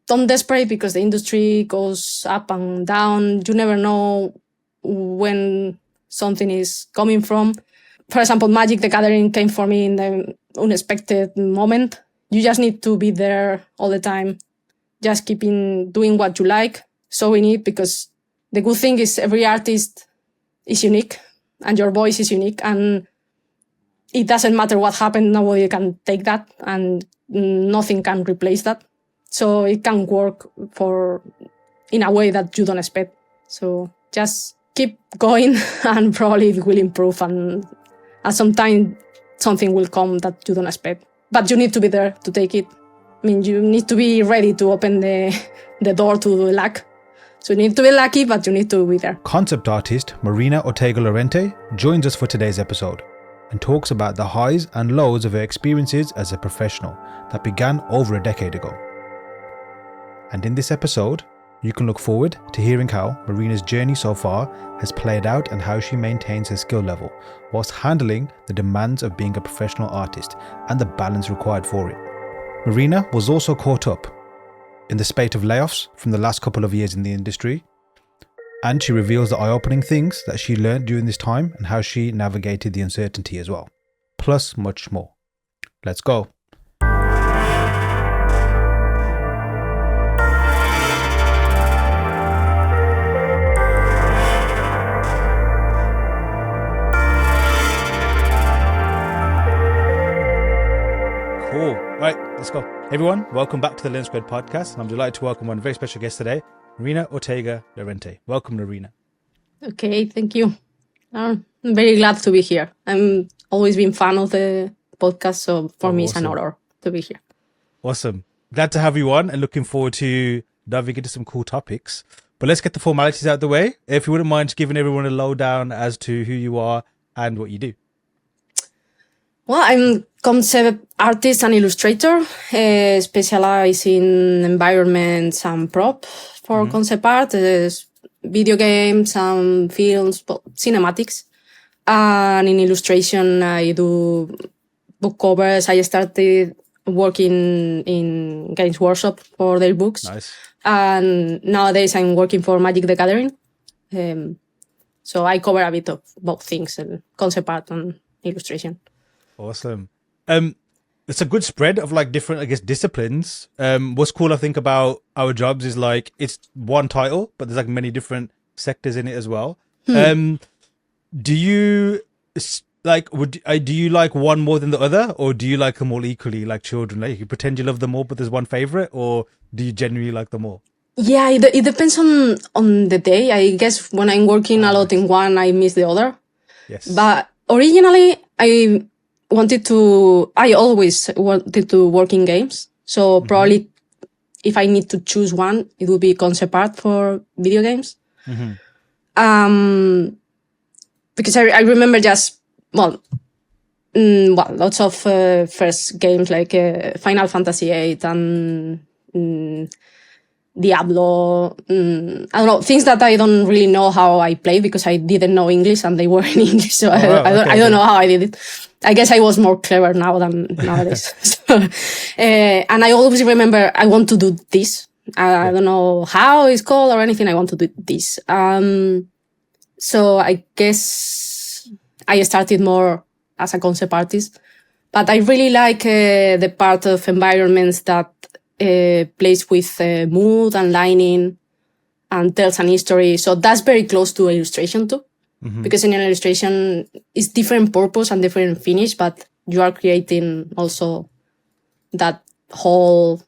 don't desperate because the industry goes up and down. You never know when something is coming from. For example, Magic the Gathering came for me in the unexpected moment. You just need to be there all the time. Just keeping doing what you like, showing it, because the good thing is every artist is unique and your voice is unique, and it doesn't matter what happened, nobody can take that and nothing can replace that. So it can work in a way that you don't expect. So just keep going and probably it will improve, and at some time something will come that you don't expect. But you need to be there to take it. I mean, you need to be ready to open the door to luck. So you need to be lucky, but you need to be there. Concept artist Marina Ortega Lorente joins us for today's episode and talks about the highs and lows of her experiences as a professional that began over a decade ago. And in this episode, you can look forward to hearing how Marina's journey so far has played out and how she maintains her skill level whilst handling the demands of being a professional artist and the balance required for it. Marina was also caught up in the spate of layoffs from the last couple of years in the industry, and she reveals the eye-opening things that she learned during this time and how she navigated the uncertainty as well, plus much more. Let's go. Cool. Right, let's go. Everyone, welcome back to the Learnsquared Podcast. And I'm delighted to welcome one very special guest today, Marina Ortega Lorente. Welcome, Marina. Okay, thank you. I'm very glad to be here. I'm always been fan of the podcast, so for me it's an honor to be here. Awesome. Glad to have you on and looking forward to diving into some cool topics. But let's get the formalities out of the way. If you wouldn't mind just giving everyone a lowdown as to who you are and what you do. Well, I'm concept artist and illustrator, specialize in environments and prop for concept art, video games and films, cinematics. And in illustration, I do book covers. I started working in Games Workshop for their books. Nice. And nowadays I'm working for Magic the Gathering. So I cover a bit of both things, concept art and illustration. Awesome. It's a good spread of like different, I guess, disciplines. What's cool, I think, about our jobs is like it's one title, but there's like many different sectors in it as well. Do you like? Do you like one more than the other, or do you like them all equally, like children? Like you pretend you love them all, but there's one favorite, or do you genuinely like them all? Yeah, it depends on the day. I guess when I'm working a lot in one, I miss the other. Yes. But originally, I always wanted to work in games. So probably if I need to choose one, it would be concept art for video games. Because I remember just, lots of first games like Final Fantasy VIII and Diablo, I don't know, things that I don't really know how I play because I didn't know English and they were in English. So I don't know how I did it. I guess I was more clever now than nowadays. And I always remember I want to do this. I don't know how it's called or anything. I want to do this. So I guess I started more as a concept artist, but I really like the part of environments that plays with mood and lighting and tells an history. So that's very close to illustration too. Because in an illustration, it's different purpose and different finish, but you are creating also that whole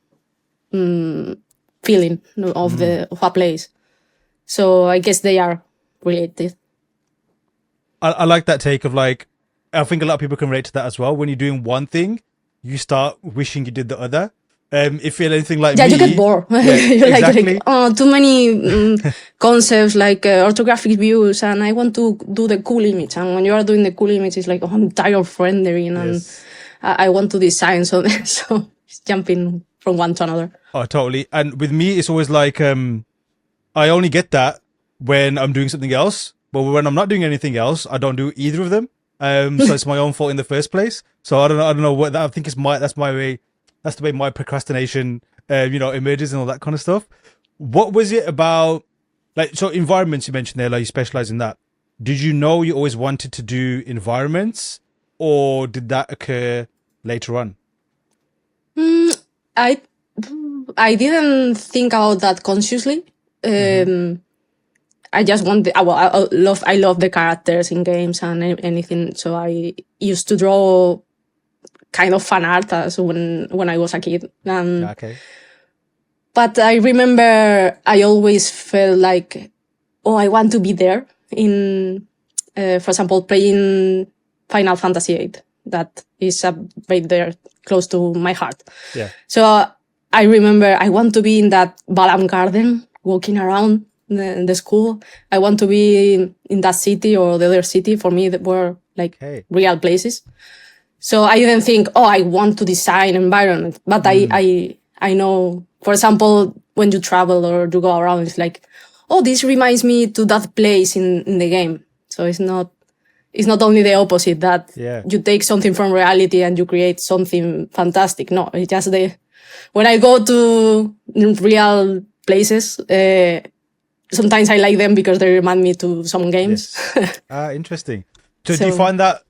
feeling of a place. So I guess they are related. I like that take of like, I think a lot of people can relate to that as well. When you're doing one thing, you start wishing you did the other. If you're anything like me, you get bored. Yeah, you're exactly. like, too many concepts like orthographic views, and I want to do the cool image. And when you are doing the cool image, it's like, I'm tired of rendering, and I want to design. So it's jumping from one to another. Oh, totally. And with me, it's always like, I only get that when I'm doing something else. But when I'm not doing anything else, I don't do either of them. So it's my own fault in the first place. So I don't know what that, I think that's the way my procrastination images and all that kind of stuff. What was it about, like, so environments you mentioned there, like you specialize in that. Did you know you always wanted to do environments, or did that occur later on? I didn't think about that consciously. I just wanted. I love the characters in games and anything. So I used to draw kind of fan art as when I was a kid. Okay. But I remember I always felt like, oh, I want to be there in, for example, playing Final Fantasy VIII. That is right there, close to my heart. Yeah. So I remember I want to be in that Balam garden, walking around the school. I want to be in that city or the other city. For me, that were like real places. So I didn't think, oh, I want to design environment. But I know, for example, when you travel or you go around, it's like, oh, this reminds me to that place in the game. So it's not only the opposite that you take something from reality and you create something fantastic. No, it's just when I go to real places, sometimes I like them because they remind me to some games. Yes. Interesting. So do you find that,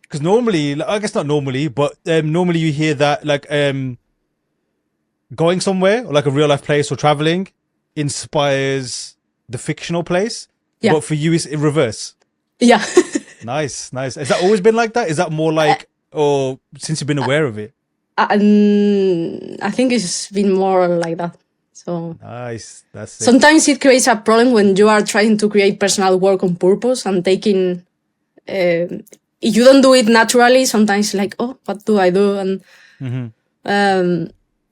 because normally, I guess not normally, but normally you hear that like going somewhere or like a real life place or traveling inspires the fictional place. Yeah. But for you, it's in reverse. Yeah. Nice. Has that always been like that? Is that more like, or since you've been aware of it? I think it's been more like that. So nice. That's it. Sometimes it creates a problem when you are trying to create personal work on purpose and taking. If you don't do it naturally, sometimes like, oh, what do I do? And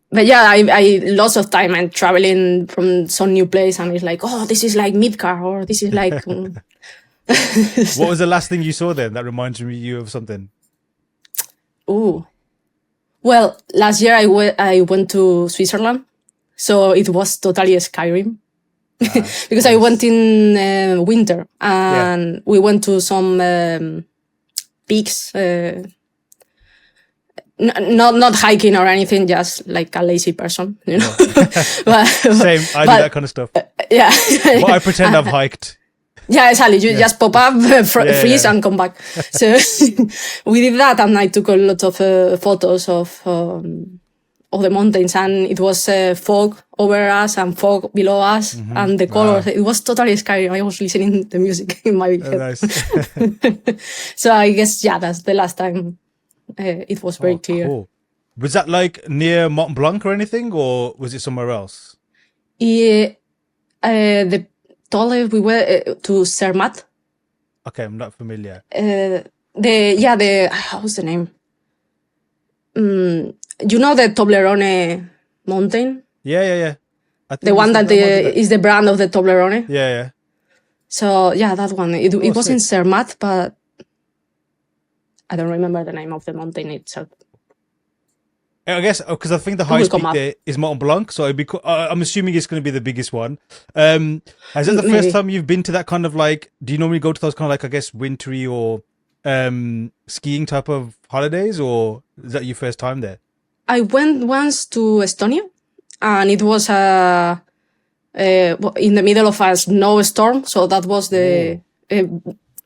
but yeah, I lots of time I'm traveling from some new place and it's like, oh, this is like Midgar or this is like. What was the last thing you saw then that reminds you of something? Oh, well, last year I went to Switzerland, so it was totally Skyrim. Because nice. I went in winter and we went to some peaks, not hiking or anything, just like a lazy person, you know. Same, I do that kind of stuff. Yeah. Well, I pretend I've hiked. Yeah, exactly. You just pop up, freeze, and come back. So we did that, and I took a lot of photos of the mountains, and it was fog over us and fog below us, and the colors. Wow. It was totally scary. I was listening to the music in my head. Nice. So I guess that's the last time it was very clear. Cool. Was that like near Mont Blanc or anything, or was it somewhere else? Yeah, the tallest we were to Zermatt. Okay, I'm not familiar. How's the name? You know the Toblerone mountain? Yeah. I think the one that is the brand of the Toblerone. Yeah. So that one. It was in Zermatt, but I don't remember the name of the mountain itself. I guess because I think the highest peak there is Mont Blanc, so I'm assuming it's going to be the biggest one. Is that the first time you've been to that kind of like? Do you normally go to those kind of like, I guess, wintry or skiing type of holidays, or is that your first time there? I went once to Estonia, and it was in the middle of a snowstorm, so that was the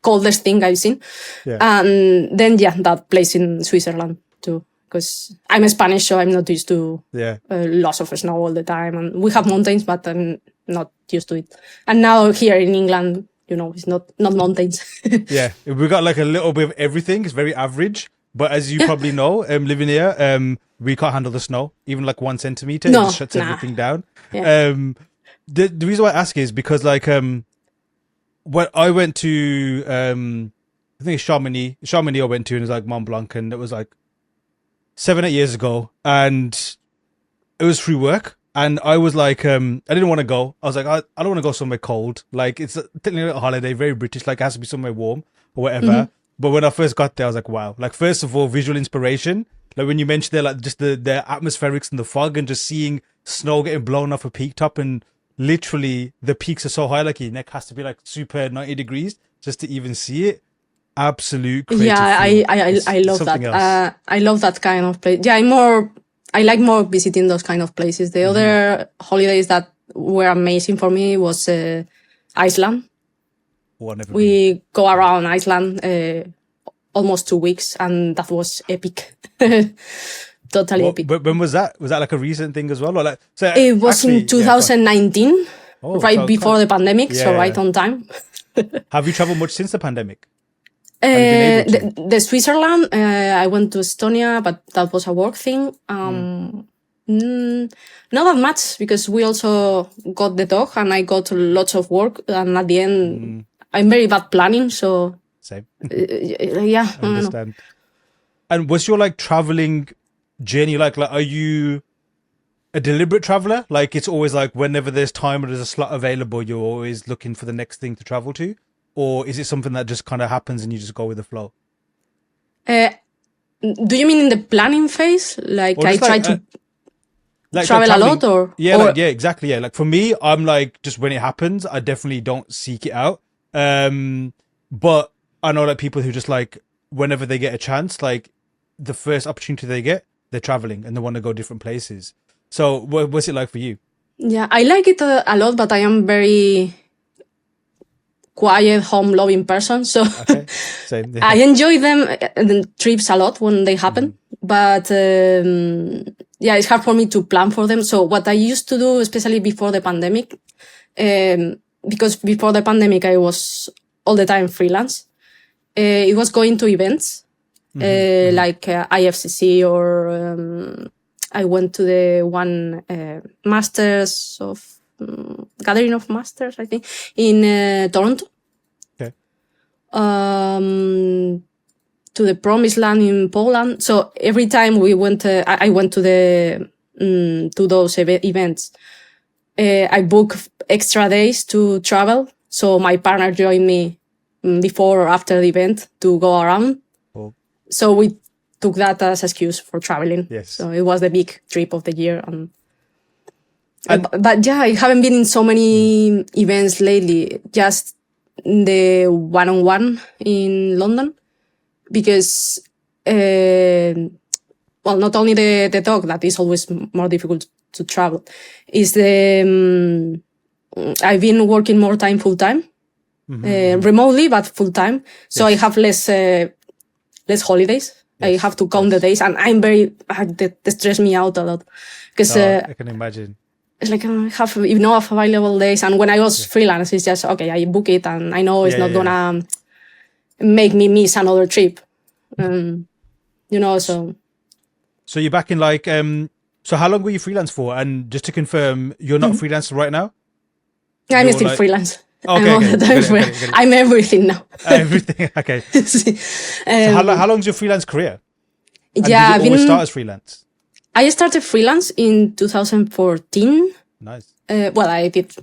coldest thing I've seen. Yeah. And then that place in Switzerland too. Because I'm Spanish, so I'm not used to lots of snow all the time. And we have mountains, but I'm not used to it. And now here in England, it's not mountains. Yeah, we got like a little bit of everything. It's very average. But as you probably know, living here, we can't handle the snow. Even like 1 centimeter, it just shuts everything down. Yeah. The reason why I ask is because like when I went to, I think it's Chamonix I went to, and it was like Mont Blanc, and it was like 7-8 years ago, and it was through work, and I was like, I didn't want to go. I was like, I don't want to go somewhere cold. Like, it's technically a holiday, very British, like it has to be somewhere warm or whatever. But when I first got there, I was like, wow. Like, first of all, visual inspiration. Like when you mentioned there, like just the atmospherics and the fog and just seeing snow getting blown off a peak top, and literally the peaks are so high, like your neck has to be like super 90 degrees just to even see it. Absolute creative. Yeah, I love that. I love that kind of place. Yeah, I'm more I like more visiting those kind of places. The other holidays that were amazing for me was Iceland. Oh, I've never been. We go around Iceland almost 2 weeks, and that was epic. Totally epic. But when was that? Was that like a recent thing as well, or like? So It was actually, in 2019, right so before the pandemic, so Yeah. right on time. Have you traveled much since the pandemic? Have you been able to? The Switzerland, I went to Estonia, but that was a work thing. Not that much, because we also got the dog and I got lots of work, and at the end, I'm very bad planning, so Same. yeah. I understand. And was your like traveling journey like are you a deliberate traveler? Like it's always like whenever there's time or there's a slot available, you're always looking for the next thing to travel to? Or is it something that just kind of happens and you just go with the flow? Do you mean in the planning phase? Like Or I just try like, to like travel a lot, or? Yeah, or like, yeah, exactly. Yeah. Like for me, I'm like, just when it happens, I definitely don't seek it out. But I know like people who just like, whenever they get a chance, like the first opportunity they get, they're traveling and they want to go different places. So what's it like for you? Yeah, I like it a lot, but I am very quiet, home-loving person. So Okay, same. Yeah. I enjoy them, the trips a lot when they happen. But yeah, it's hard for me to plan for them. So what I used to do, especially before the pandemic, because before the pandemic I was all the time freelance, it was going to events like IFCC, or I went to the one Masters of Gathering of Masters, I think, in Toronto. Okay. To the Promised Land in Poland. So every time we went, I went to the to those events. I booked extra days to travel. So my partner joined me before or after the event to go around. Cool. So we took that as excuse for traveling. Yes. So it was the big trip of the year. But yeah, I haven't been in so many events lately. Just the one-on-one in London, because well, not only the dog, that is always more difficult to travel, is the I've been working more time full time, remotely but full time. So I have less holidays. I have to count the days, and I'm very they stress me out a lot, because I can imagine. it's like I have enough available days, and when I was freelance, it's just okay. I book it, and I know it's not gonna make me miss another trip. So. So you're back in like so how long were you freelance for? And just to confirm, you're not freelance right now? I'm You're still like... freelance. Okay, I'm, Get it. I'm everything now. Everything. Okay. So how long's your freelance career? And Yeah, did you always start as freelance? I started freelance in 2014. Nice. Well, I did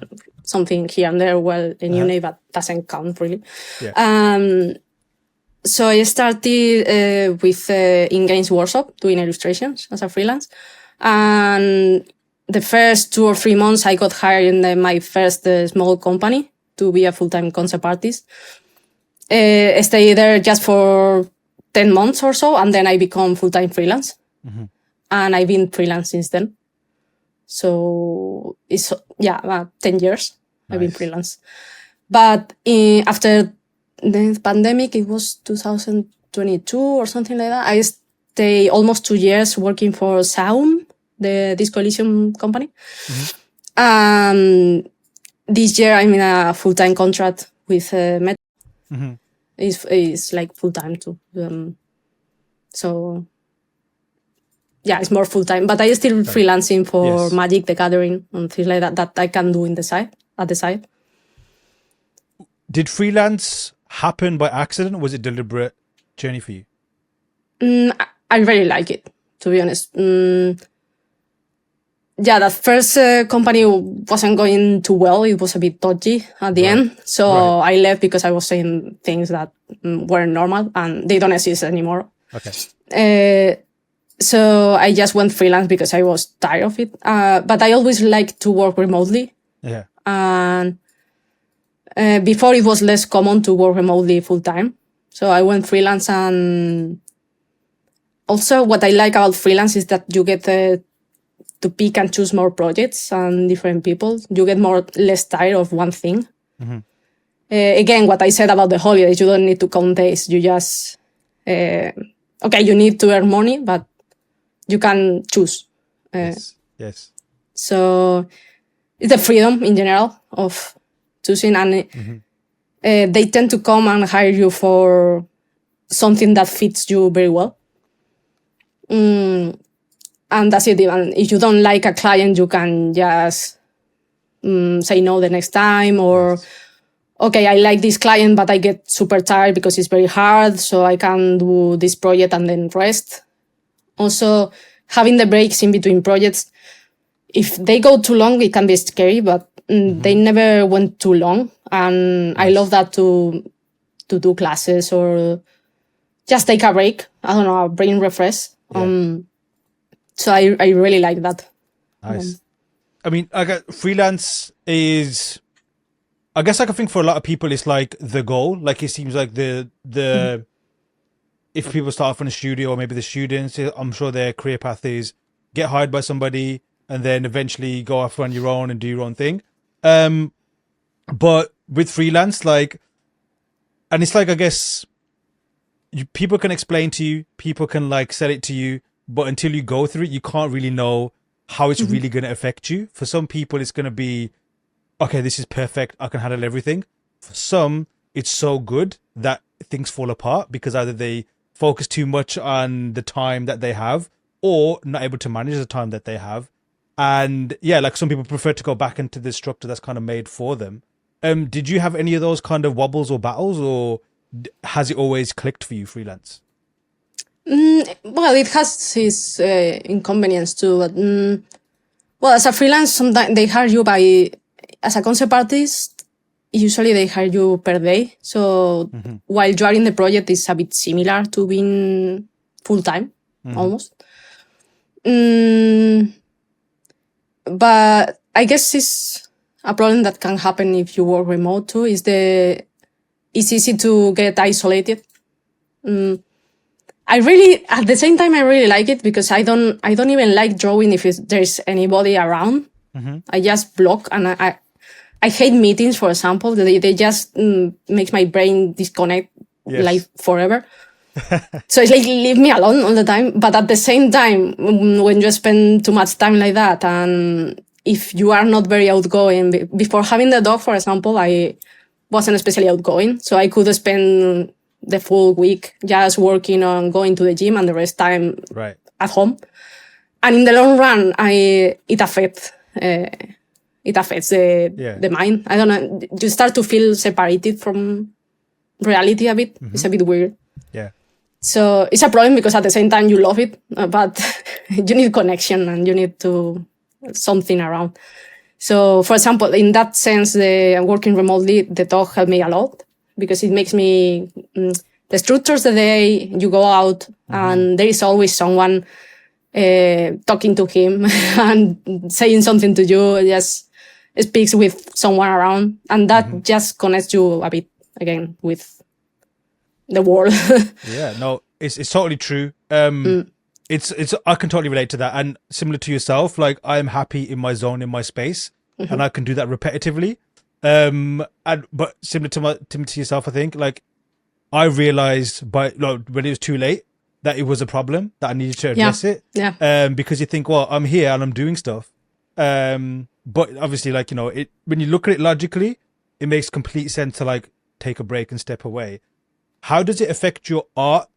something here and there while in uni, but doesn't count really. Yeah. So I started with in-games workshop doing illustrations as a freelance. And the first 2 or 3 months I got hired in my first small company to be a full-time concept artist. I stayed there just for 10 months or so, and then I become full-time freelance. And I've been freelance since then. So it's, about 10 years I've been freelance. But after the pandemic, it was 2022 or something like that, I stayed almost 2 years working for Sound, the Disco Elysium company. This year I'm in a full-time contract with Met. It's like full-time too. So yeah, it's more full-time, but I still freelancing for Magic the Gathering and things like that I can do at the side. Did freelance happen by accident, or was it a deliberate journey for you? I really like it, to be honest. That first company wasn't going too well. It was a bit dodgy at the end. So I left because I was saying things that weren't normal and they don't exist anymore. Okay. So I just went freelance because I was tired of it. But I always liked to work remotely. Yeah. And before it was less common to work remotely full time. So I went freelance, and Also, what I like about freelance is that you get to pick and choose more projects and different people. You get less tired of one thing. Again, what I said about the holidays, you don't need to count days. You just, okay, you need to earn money, but you can choose. Yes. So it's the freedom in general of choosing, and they tend to come and hire you for something that fits you very well. And that's it. And if you don't like a client, you can just say no the next time, or okay, I like this client, but I get super tired because it's very hard, so I can do this project and then rest. Also, having the breaks in between projects, if they go too long, it can be scary, but they never went too long. And I love that to do classes or just take a break. I don't know, a brain refresh. So I really like that. Nice. I mean, freelance is, I guess, like, I think for a lot of people, it's like the goal. Like, it seems like the if people start off in a studio, or maybe the students, I'm sure their career path is get hired by somebody and then eventually go off on your own and do your own thing. But with freelance, like, and it's like, I guess, people can explain to you, people can like sell it to you, but until you go through it, you can't really know how it's really going to affect you. For some people, it's going to be, okay, this is perfect, I can handle everything. For some, it's so good that things fall apart because either they focus too much on the time that they have or not able to manage the time that they have. And yeah, like, some people prefer to go back into the structure that's kind of made for them. Did you have any of those kind of wobbles or battles, or has it always clicked for you, freelance? Well, it has its inconvenience too. But, well, as a freelance, sometimes they hire you as a concept artist, usually they hire you per day. So while you are in the project, it's a bit similar to being full-time, almost. But I guess it's a problem that can happen if you work remote too, it's easy to get isolated. At the same time, I really like it because I don't even like drawing if there's anybody around. I just block, and I hate meetings, for example. They just make my brain disconnect like forever. So it's like, leave me alone all the time. But at the same time, when you spend too much time like that, and if you are not very outgoing, before having the dog, for example, I wasn't especially outgoing. So I could spend the full week just working on going to the gym and the rest time at home. And in the long run, it affects the mind. I don't know. You start to feel separated from reality a bit. It's a bit weird. Yeah. So it's a problem because at the same time you love it, but you need connection and you need something around. So, for example, in that sense, working remotely, the dog helped me a lot because it makes me, the structures the day you go out and there is always someone talking to him and saying something to you, just speaks with someone around, and that just connects you a bit again with the world. Yeah, no, it's totally true. It's I can totally relate to that, and similar to yourself, like, I am happy in my zone, in my space, and I can do that repetitively. But similar to yourself, I think, like, I realized when it was too late that it was a problem that I needed to address it. Yeah. Because you think, well, I'm here and I'm doing stuff. But obviously, like, when you look at it logically, it makes complete sense to like take a break and step away. How does it affect your art,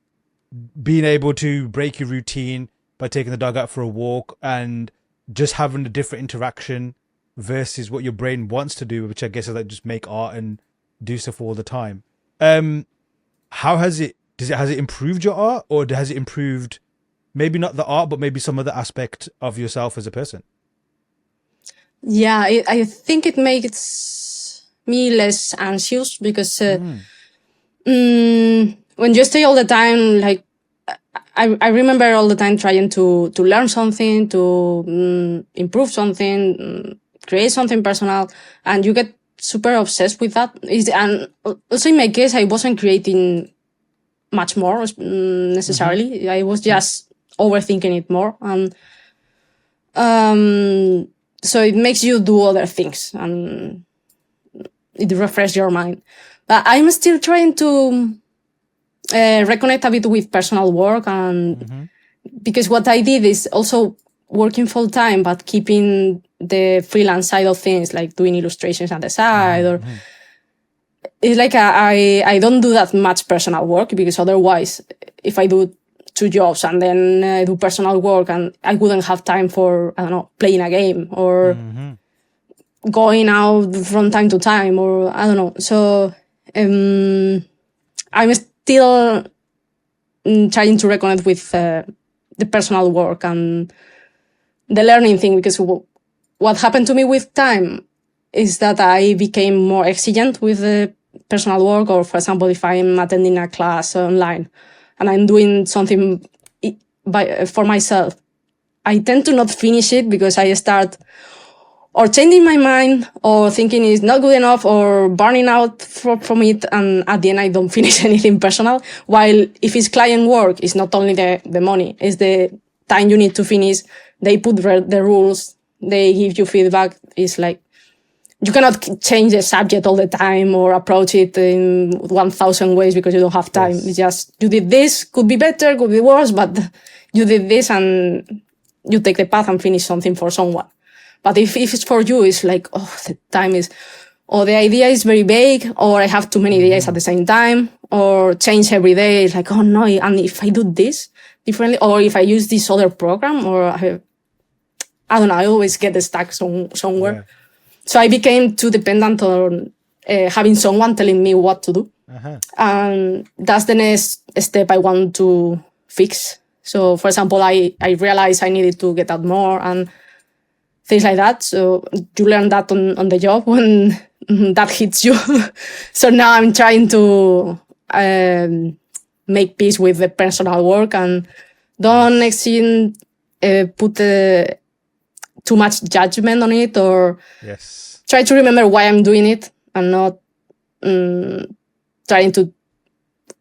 being able to break your routine by taking the dog out for a walk and just having a different interaction versus what your brain wants to do, which I guess is like just make art and do stuff all the time? How has it improved your art, or has it improved maybe not the art, but maybe some other aspect of yourself as a person? Yeah, I think it makes me less anxious because when you stay all the time, like, I remember all the time trying to learn something, to improve something, create something personal, and you get super obsessed with that. And also in my case, I wasn't creating much more necessarily. I was just overthinking it more. And so it makes you do other things and it refreshes your mind. But I'm still trying to reconnect a bit with personal work, and because what I did is also working full time, but keeping the freelance side of things, like doing illustrations on the side, or it's like I don't do that much personal work, because otherwise, if I do 2 jobs and then I do personal work, and I wouldn't have time for, I don't know, playing a game or going out from time to time, or I don't know. So I'm still trying to reconnect with the personal work and the learning thing, because what happened to me with time is that I became more exigent with the personal work. Or, for example, if I'm attending a class online and I'm doing something for myself, I tend to not finish it because I start or changing my mind or thinking it's not good enough or burning out from it. And at the end, I don't finish anything personal. While if it's client work, it's not only the money, it's the time you need to finish. They put the rules, they give you feedback. It's like, you cannot change the subject all the time or approach it in 1,000 ways because you don't have time. Yes. It's just, you did this, could be better, could be worse, but you did this and you take the path and finish something for someone. But if it's for you, it's like, oh, the time is, or the idea is very vague, or I have too many ideas at the same time, or change every day. It's like, oh no, and if I do this differently, or if I use this other program, or I don't know, I always get stuck somewhere. Yeah. So I became too dependent on having someone telling me what to do. And that's the next step I want to fix. So, for example, I realized I needed to get out more and things like that. So you learn that on the job when that hits you. So now I'm trying to make peace with the personal work and don't put too much judgment on it, or try to remember why I'm doing it and not trying to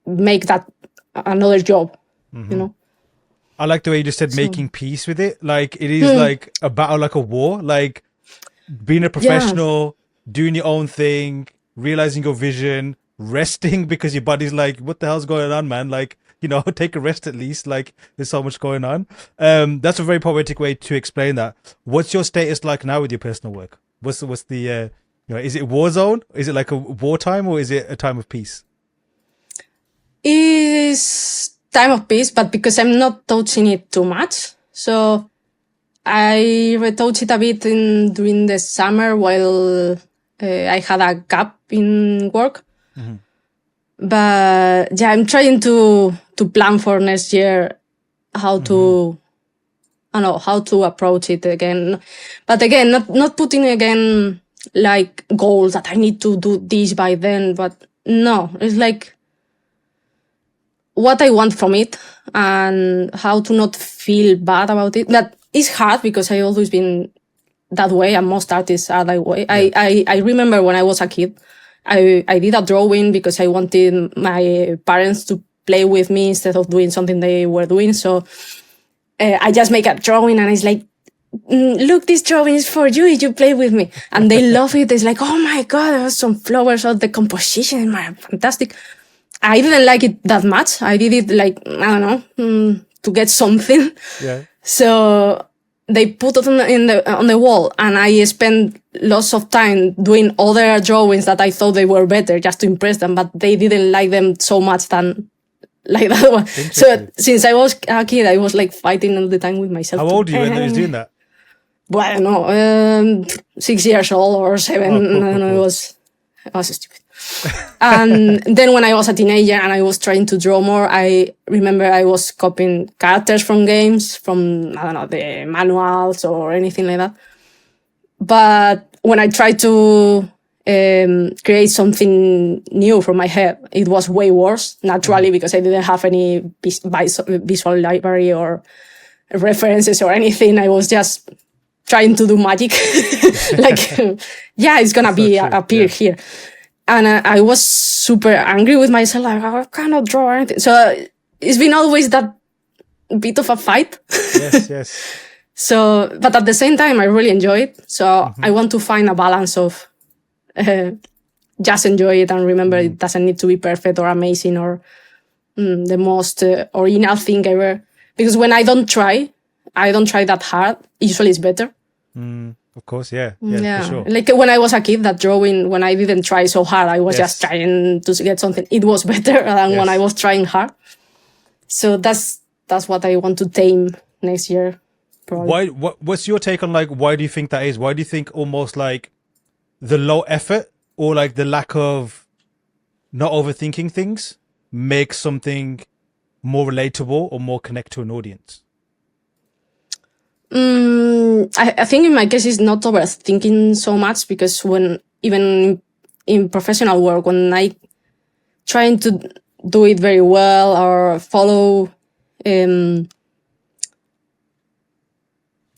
make that another job, you know? I like the way you just said making peace with it. Like, it is like a battle, like a war, like being a professional, doing your own thing, realizing your vision, resting because your body's like, what the hell's going on, man? Like, you know, take a rest at least. Like, there's so much going on. That's a very poetic way to explain that. What's your status like now with your personal work? What's the, you know, is it war zone? Is it like a wartime, or is it a time of peace? Is time of peace, but because I'm not touching it too much. So I retouched it a bit during the summer while I had a gap in work. But yeah, I'm trying to plan for next year how to, I don't know, how to approach it again. But again, not putting again like goals that I need to do this by then, but no, it's like what I want from it and how to not feel bad about it. That is hard because I always been that way, and most artists are that way. Yeah. I remember when I was a kid, I did a drawing because I wanted my parents to play with me instead of doing something they were doing. So I just make a drawing and it's like, look, this drawing is for you if you play with me. And they love it. It's like, oh my God, there was some flowers, or the composition is fantastic. I didn't like it that much. I did it like, I don't know, to get something. Yeah. So they put it on the wall, and I spent lots of time doing other drawings that I thought they were better just to impress them, but they didn't like them so much than like that one. So since I was a kid, I was like fighting all the time with myself. How old are you when you was doing that? Well, I don't know, 6 years old or 7. Oh, cool, I don't know, cool. I was stupid. And then when I was a teenager and I was trying to draw more, I remember I was copying characters from games, from, I don't know, the manuals or anything like that. But when I tried to create something new from my head, it was way worse, naturally, because I didn't have any visual library or references or anything. I was just trying to do magic. Like, yeah, it's gonna appear here. And I was super angry with myself, like, I cannot draw anything. So it's been always that bit of a fight. Yes. So, but at the same time, I really enjoy it. So I want to find a balance of just enjoy it and remember it doesn't need to be perfect or amazing or the most original thing ever. Because when I don't try that hard, usually it's better. Of course, yeah, for sure. Like when I was a kid, that drawing, when I didn't try so hard, I was just trying to get something. It was better than when I was trying hard. So that's what I want to tame next year. Probably. What's your take on like why do you think that is? Why do you think almost like the low effort or like the lack of not overthinking things makes something more relatable or more connect to an audience? I think in my case it's not overthinking so much, because when even in professional work, when I trying to do it very well or follow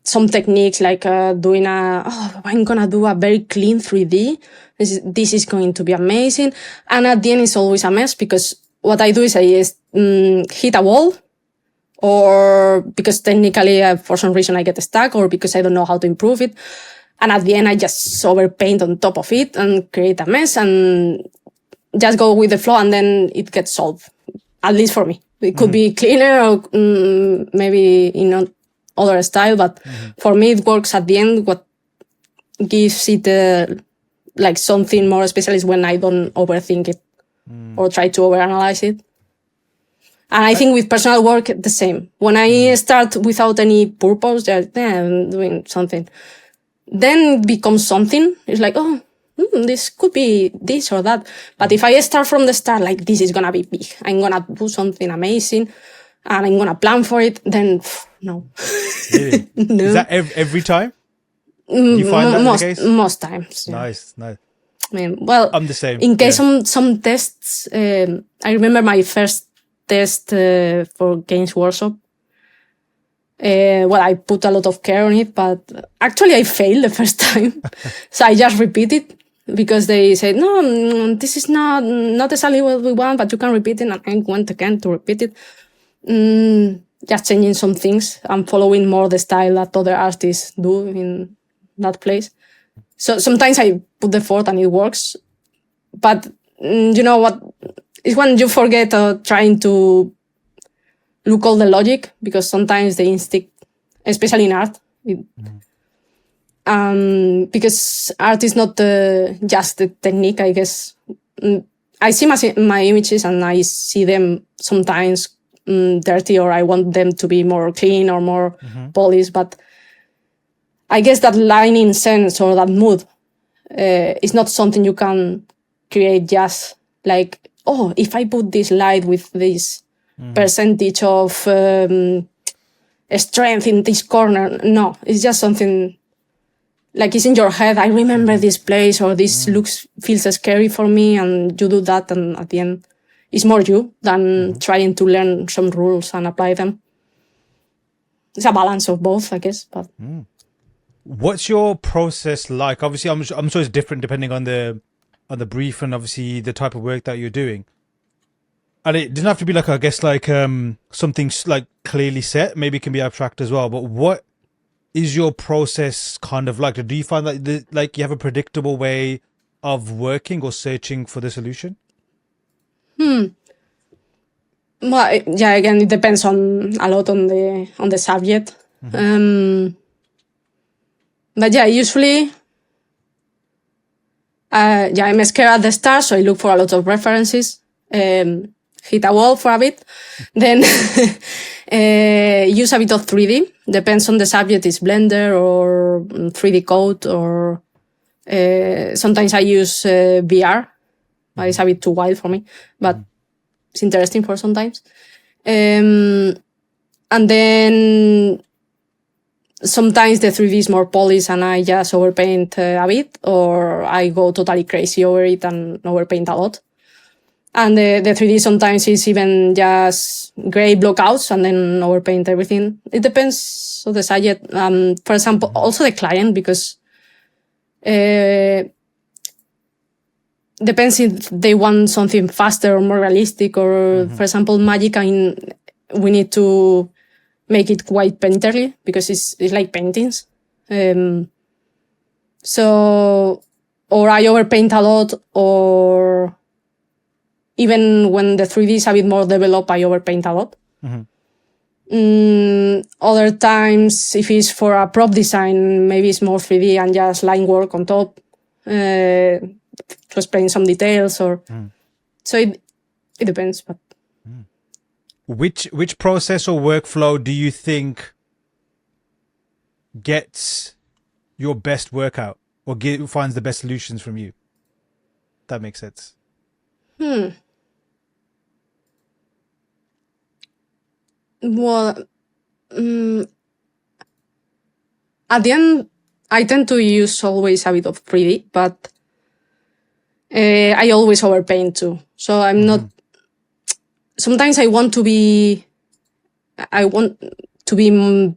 some techniques like doing I'm gonna do a very clean 3D. This is going to be amazing. And at the end it's always a mess, because what I do is I hit a wall, or because technically for some reason I get stuck, or because I don't know how to improve it. And at the end I just overpaint on top of it and create a mess and just go with the flow, and then it gets solved. At least for me. It could be cleaner or maybe in other style, but for me it works at the end. What gives it like something more special is when I don't overthink it or try to overanalyze it. And I think with personal work, the same. When I start without any purpose, just I'm doing something, then it becomes something. It's like, this could be this or that. But if I start from the start, like this is gonna be big, I'm gonna do something amazing, and I'm gonna plan for it, then no. Really? No. Is that every time? Do you find that the case? Most times. Yeah. Nice. I mean, well, I'm the same. In case some tests, I remember my first test for Games Workshop. I put a lot of care on it, but actually I failed the first time. So I just repeated, because they said, no, this is not exactly what we want, but you can repeat it. And I went again to repeat it. Just changing some things and following more the style that other artists do in that place. So sometimes I put the effort and it works. But you know what? It's when you forget trying to look all the logic, because sometimes the instinct, especially in art, because art is not just the technique, I guess. I see my images and I see them sometimes dirty, or I want them to be more clean or more polished. But I guess that lining sense or that mood is not something you can create just like, if I put this light with this percentage of strength in this corner. No, it's just something like it's in your head. I remember this place, or this feels scary for me, and you do that, and at the end it's more you than trying to learn some rules and apply them. It's a balance of both, I guess. But what's your process like? Obviously, I'm sure it's different depending on the brief and obviously the type of work that you're doing. And it doesn't have to be like, I guess, like something like clearly set. Maybe it can be abstract as well. But what is your process kind of like? Do you find that like you have a predictable way of working or searching for the solution? Well, yeah. Again, it depends a lot on the subject. But yeah, usually, I'm scared at the start, so I look for a lot of references. Hit a wall for a bit, then use a bit of 3D. Depends on the subject, it's Blender or 3D Code, or sometimes I use VR. It's a bit too wild for me, but it's interesting for sometimes. And then sometimes the 3D is more polished and I just overpaint a bit, or I go totally crazy over it and overpaint a lot. And the 3D sometimes is even just gray blockouts and then overpaint everything. It depends on the subject. For example, also the client, because depends if they want something faster or more realistic, or for example, magic, we need to make it quite painterly because it's like paintings. So, or I overpaint a lot, or even when the 3D is a bit more developed, I overpaint a lot. Other times, if it's for a prop design, maybe it's more 3D and just line work on top to explain some details. Or so it depends. But which process or workflow do you think gets your best workout or finds the best solutions from you? That makes sense. Well, at the end, I tend to use always a bit of 3D, but I always overpaint too. So I'm not. Sometimes I want to be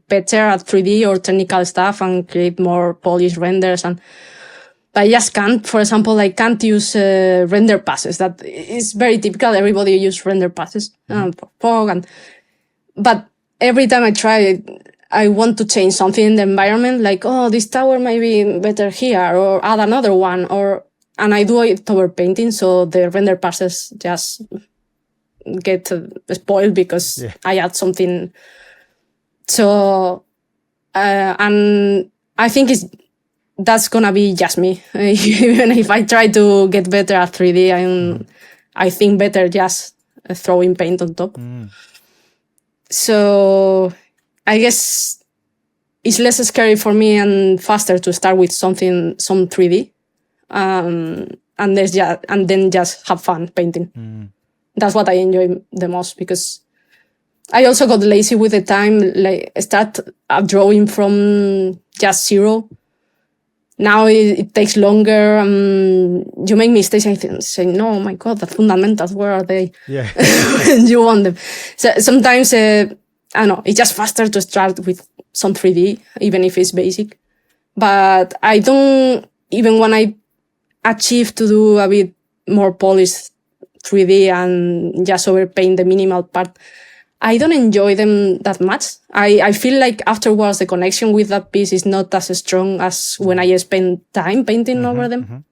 better at 3D or technical stuff and create more polished renders, but I just can't. For example, I can't use render passes. That is very typical. Everybody uses render passes for fog, but every time I try it, I want to change something in the environment, like, oh, this tower might be better here, or add another one, and I do it over painting, so the render passes just get spoiled because I add something. So, and I think that's gonna be just me. Even if I try to get better at 3D, I think better just throwing paint on top. So I guess it's less scary for me and faster to start with some 3D, and then just have fun painting. That's what I enjoy the most, because I also got lazy with the time. Like, start drawing from just zero. Now it takes longer. You make mistakes. I say, no, my God, the fundamentals, where are they? Yeah. You want them. So sometimes, I don't know, it's just faster to start with some 3D, even if it's basic. But I don't, even when I achieve to do a bit more polished 3D and just overpaint the minimal part, I don't enjoy them that much. I feel like afterwards the connection with that piece is not as strong as when I spend time painting over them.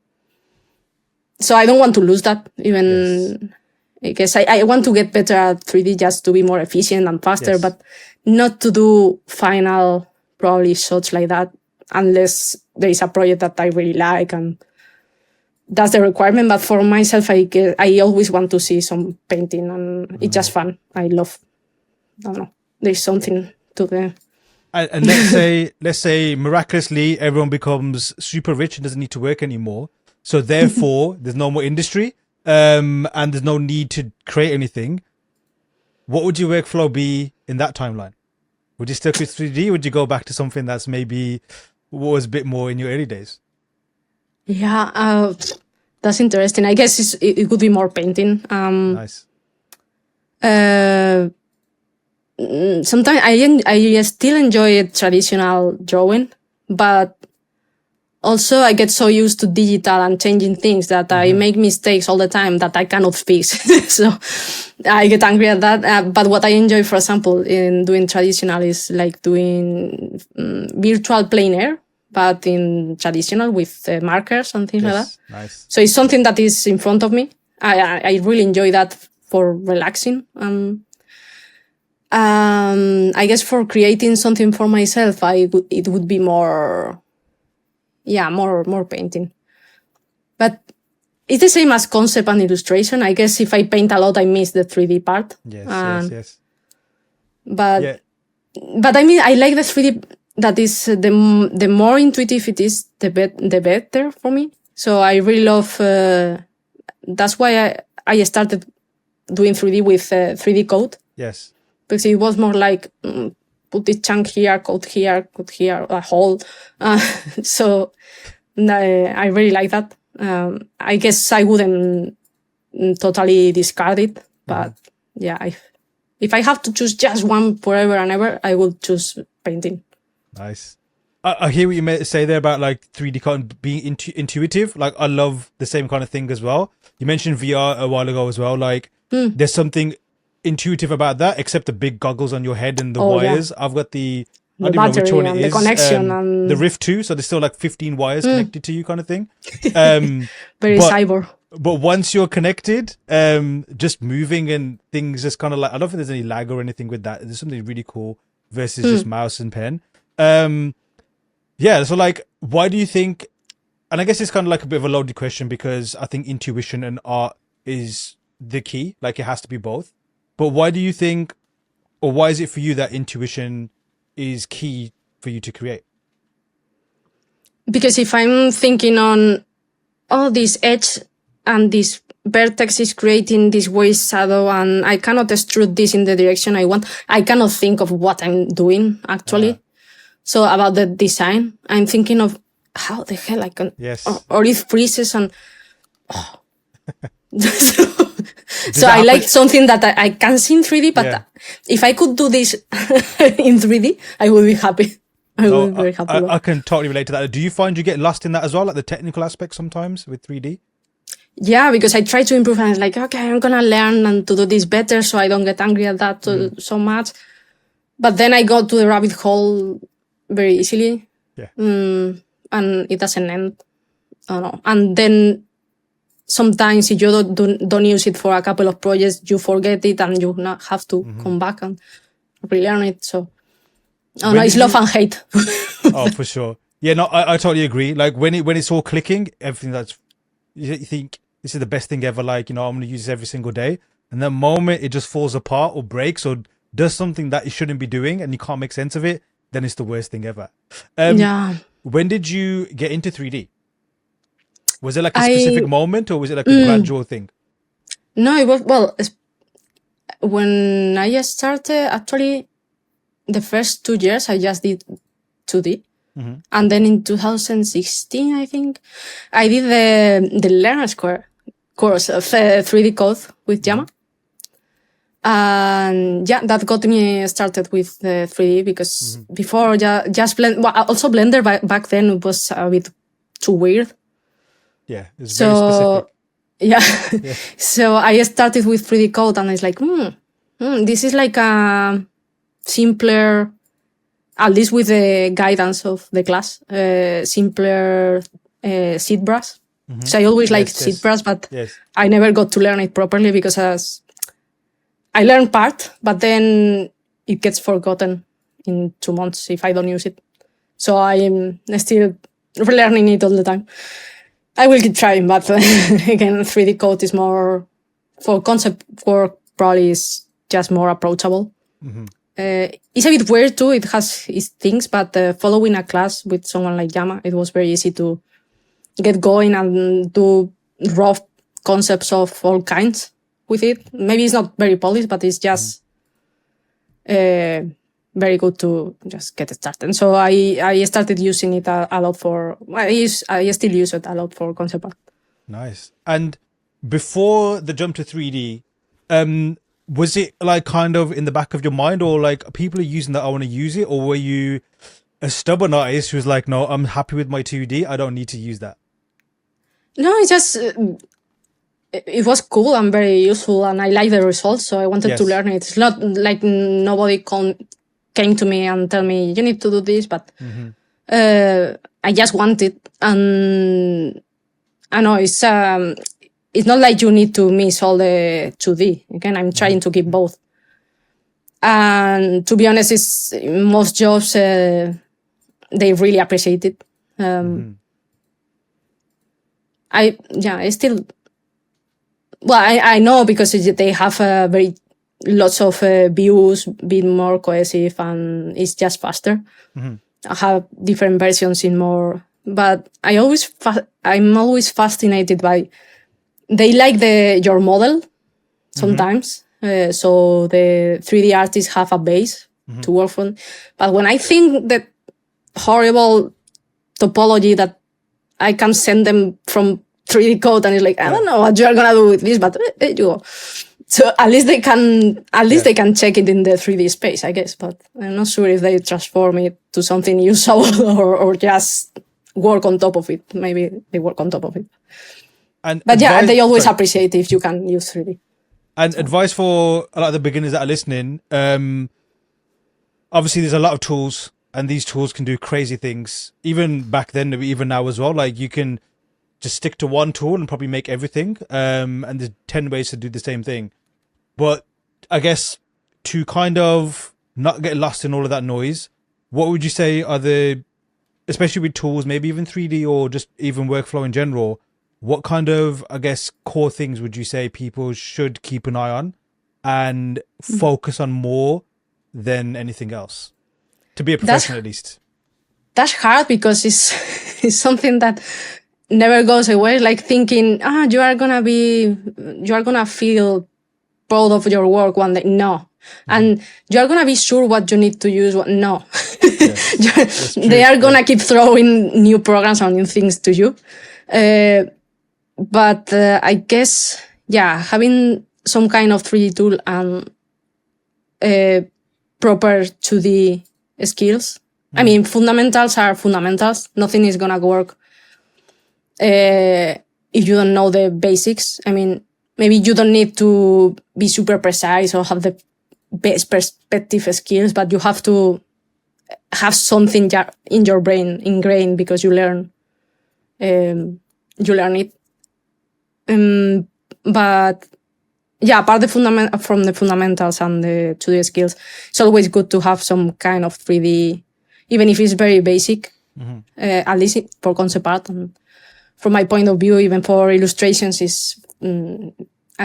So I don't want to lose that, even because I want to get better at 3D just to be more efficient and faster, but not to do final probably shots like that unless there is a project that I really like and that's the requirement. But for myself, I always want to see some painting, and it's just fun. I don't know. There's something to the. And let's say miraculously everyone becomes super rich and doesn't need to work anymore. So therefore, there's no more industry, and there's no need to create anything. What would your workflow be in that timeline? Would you stick with 3D? Or would you go back to something that's maybe was a bit more in your early days? Yeah, that's interesting. I guess it could be more painting. Nice. Sometimes I still enjoy traditional drawing, but also I get so used to digital and changing things that I make mistakes all the time that I cannot fix. So I get angry at that. But what I enjoy, for example, in doing traditional is like doing virtual plein air, but in traditional with markers and things like that. Nice. So it's something that is in front of me. I really enjoy that for relaxing. I guess for creating something for myself, it would be more painting. But it's the same as concept and illustration. I guess if I paint a lot, I miss the 3D part. Yes. But I mean, I like the 3D. That is the more intuitive it is, the better for me. So I really love. That's why I started doing 3D with 3D code. Yes. Because it was more like put this chunk here, code here, a hole. So I really like that. I guess I wouldn't totally discard it, but if I have to choose just one forever and ever, I would choose painting. Nice. I hear what you say there about like 3D content being intuitive. Like I love the same kind of thing as well. You mentioned VR a while ago as well. Like there's something intuitive about that, except the big goggles on your head and the Oh, yeah. wires. I've got the I The don't even know which battery one it and the is. connection and The Rift 2, so there's still like 15 wires connected to you kind of thing. very but- cyber. But once you're connected, just moving and things just kind of like, I don't think there's any lag or anything with that. There's something really cool versus just mouse and pen. Yeah, so like, why do you think, and I guess it's kind of like a bit of a loaded question because I think intuition and art is the key. Like it has to be both. But why do you think, or why is it for you that intuition is key for you to create? Because if I'm thinking on, this edge and this vertex is creating this way shadow and I cannot extrude this in the direction I want, I cannot think of what I'm doing actually. So about the design, I'm thinking of how the hell I can, Yes. or it freezes and, so that I like happen- something that I can see in 3D, but Yeah. if I could do this in 3D, I would be happy. I would be very happy. I can totally relate to that. Do you find you get lost in that as well, like the technical aspect sometimes with 3D? Yeah, because I try to improve and it's like, okay, I'm going to learn and to do this better so I don't get angry at that so much. But then I go to the rabbit hole very easily. Yeah. And it doesn't end. I don't know. And then sometimes if you don't use it for a couple of projects, you forget it and you not have to come back and relearn it. So, it's love and hate. Oh, for sure. Yeah, no, I totally agree. Like when it's all clicking, everything that's, you think this is the best thing ever. Like, I'm going to use this every single day. And the moment it just falls apart or breaks or does something that it shouldn't be doing and you can't make sense of it, then it's the worst thing ever. Yeah. When did you get into 3D? Was it like a specific moment or was it like a gradual thing? No, it was, when I started, actually, the first 2 years, I just did 2D. And then in 2016, I think, I did the Learnsquared course of 3D code with Yama. And yeah, that got me started with the 3D because before just also Blender back then was a bit too weird. Yeah, it's very specific. Yeah. So I started with 3D code and it's like, this is like a simpler, at least with the guidance of the class, simpler seed brush. So I always liked seed brush, but I never got to learn it properly because I learned part, but then it gets forgotten in 2 months if I don't use it. So I'm still relearning it all the time. I will keep trying, but again, 3D code is more, for concept work, probably is just more approachable. It's a bit weird too. It has its things, but following a class with someone like Yama, it was very easy to get going and do rough concepts of all kinds with it. Maybe it's not very polished, but it's just very good to just get started. And so I started using it a lot for, I still use it a lot for concept art. Nice. And before the jump to 3D, was it like kind of in the back of your mind or like people are using that, I want to use it? Or were you a stubborn artist who's like, no, I'm happy with my 2D. I don't need to use that. No, it's just, it was cool and very useful and I like the results. So I wanted to learn it. It's not like nobody came to me and tell me, you need to do this, but I just want it. And I know it's not like you need to miss all the 2D. Again, I'm trying to keep both. And to be honest, it's most jobs, they really appreciate it. I still, I know because they have lots of views, be more cohesive and it's just faster. I have different versions in more, but I'm always fascinated by, they like your model sometimes. So the 3D artists have a base to work from. But when I think that horrible topology that I can send them from 3D code and it's like, I don't know what you're going to do with this, but there you go. So at least they can check it in the 3D space, I guess. But I'm not sure if they transform it to something usable or just work on top of it. Maybe they work on top of it. But yeah, they always appreciate if you can use 3D. And advice for a lot of the beginners that are listening. Obviously, there's a lot of tools, and these tools can do crazy things. Even back then, even now as well. Like you can just stick to one tool and probably make everything. And there's 10 ways to do the same thing. But I guess to kind of not get lost in all of that noise, what would you say are the, especially with tools, maybe even 3D or just even workflow in general, what kind of, I guess, core things would you say people should keep an eye on and focus on more than anything else to be a professional at least? That's hard because it's something that never goes away. Like thinking, you are gonna feel proud of your work one day. No. And you're gonna be sure what you need to use. No. Yes, they are gonna keep throwing new programs or new things to you. But I guess, having some kind of 3D tool and proper 2D skills. I mean, fundamentals are fundamentals. Nothing is gonna work if you don't know the basics. I mean, maybe you don't need to be super precise or have the best perspective skills, but you have to have something in your brain ingrained because you learn it. But apart from the fundamentals and the 2D skills, it's always good to have some kind of 3D, even if it's very basic, at least for concept art. And from my point of view, even for illustrations, I don't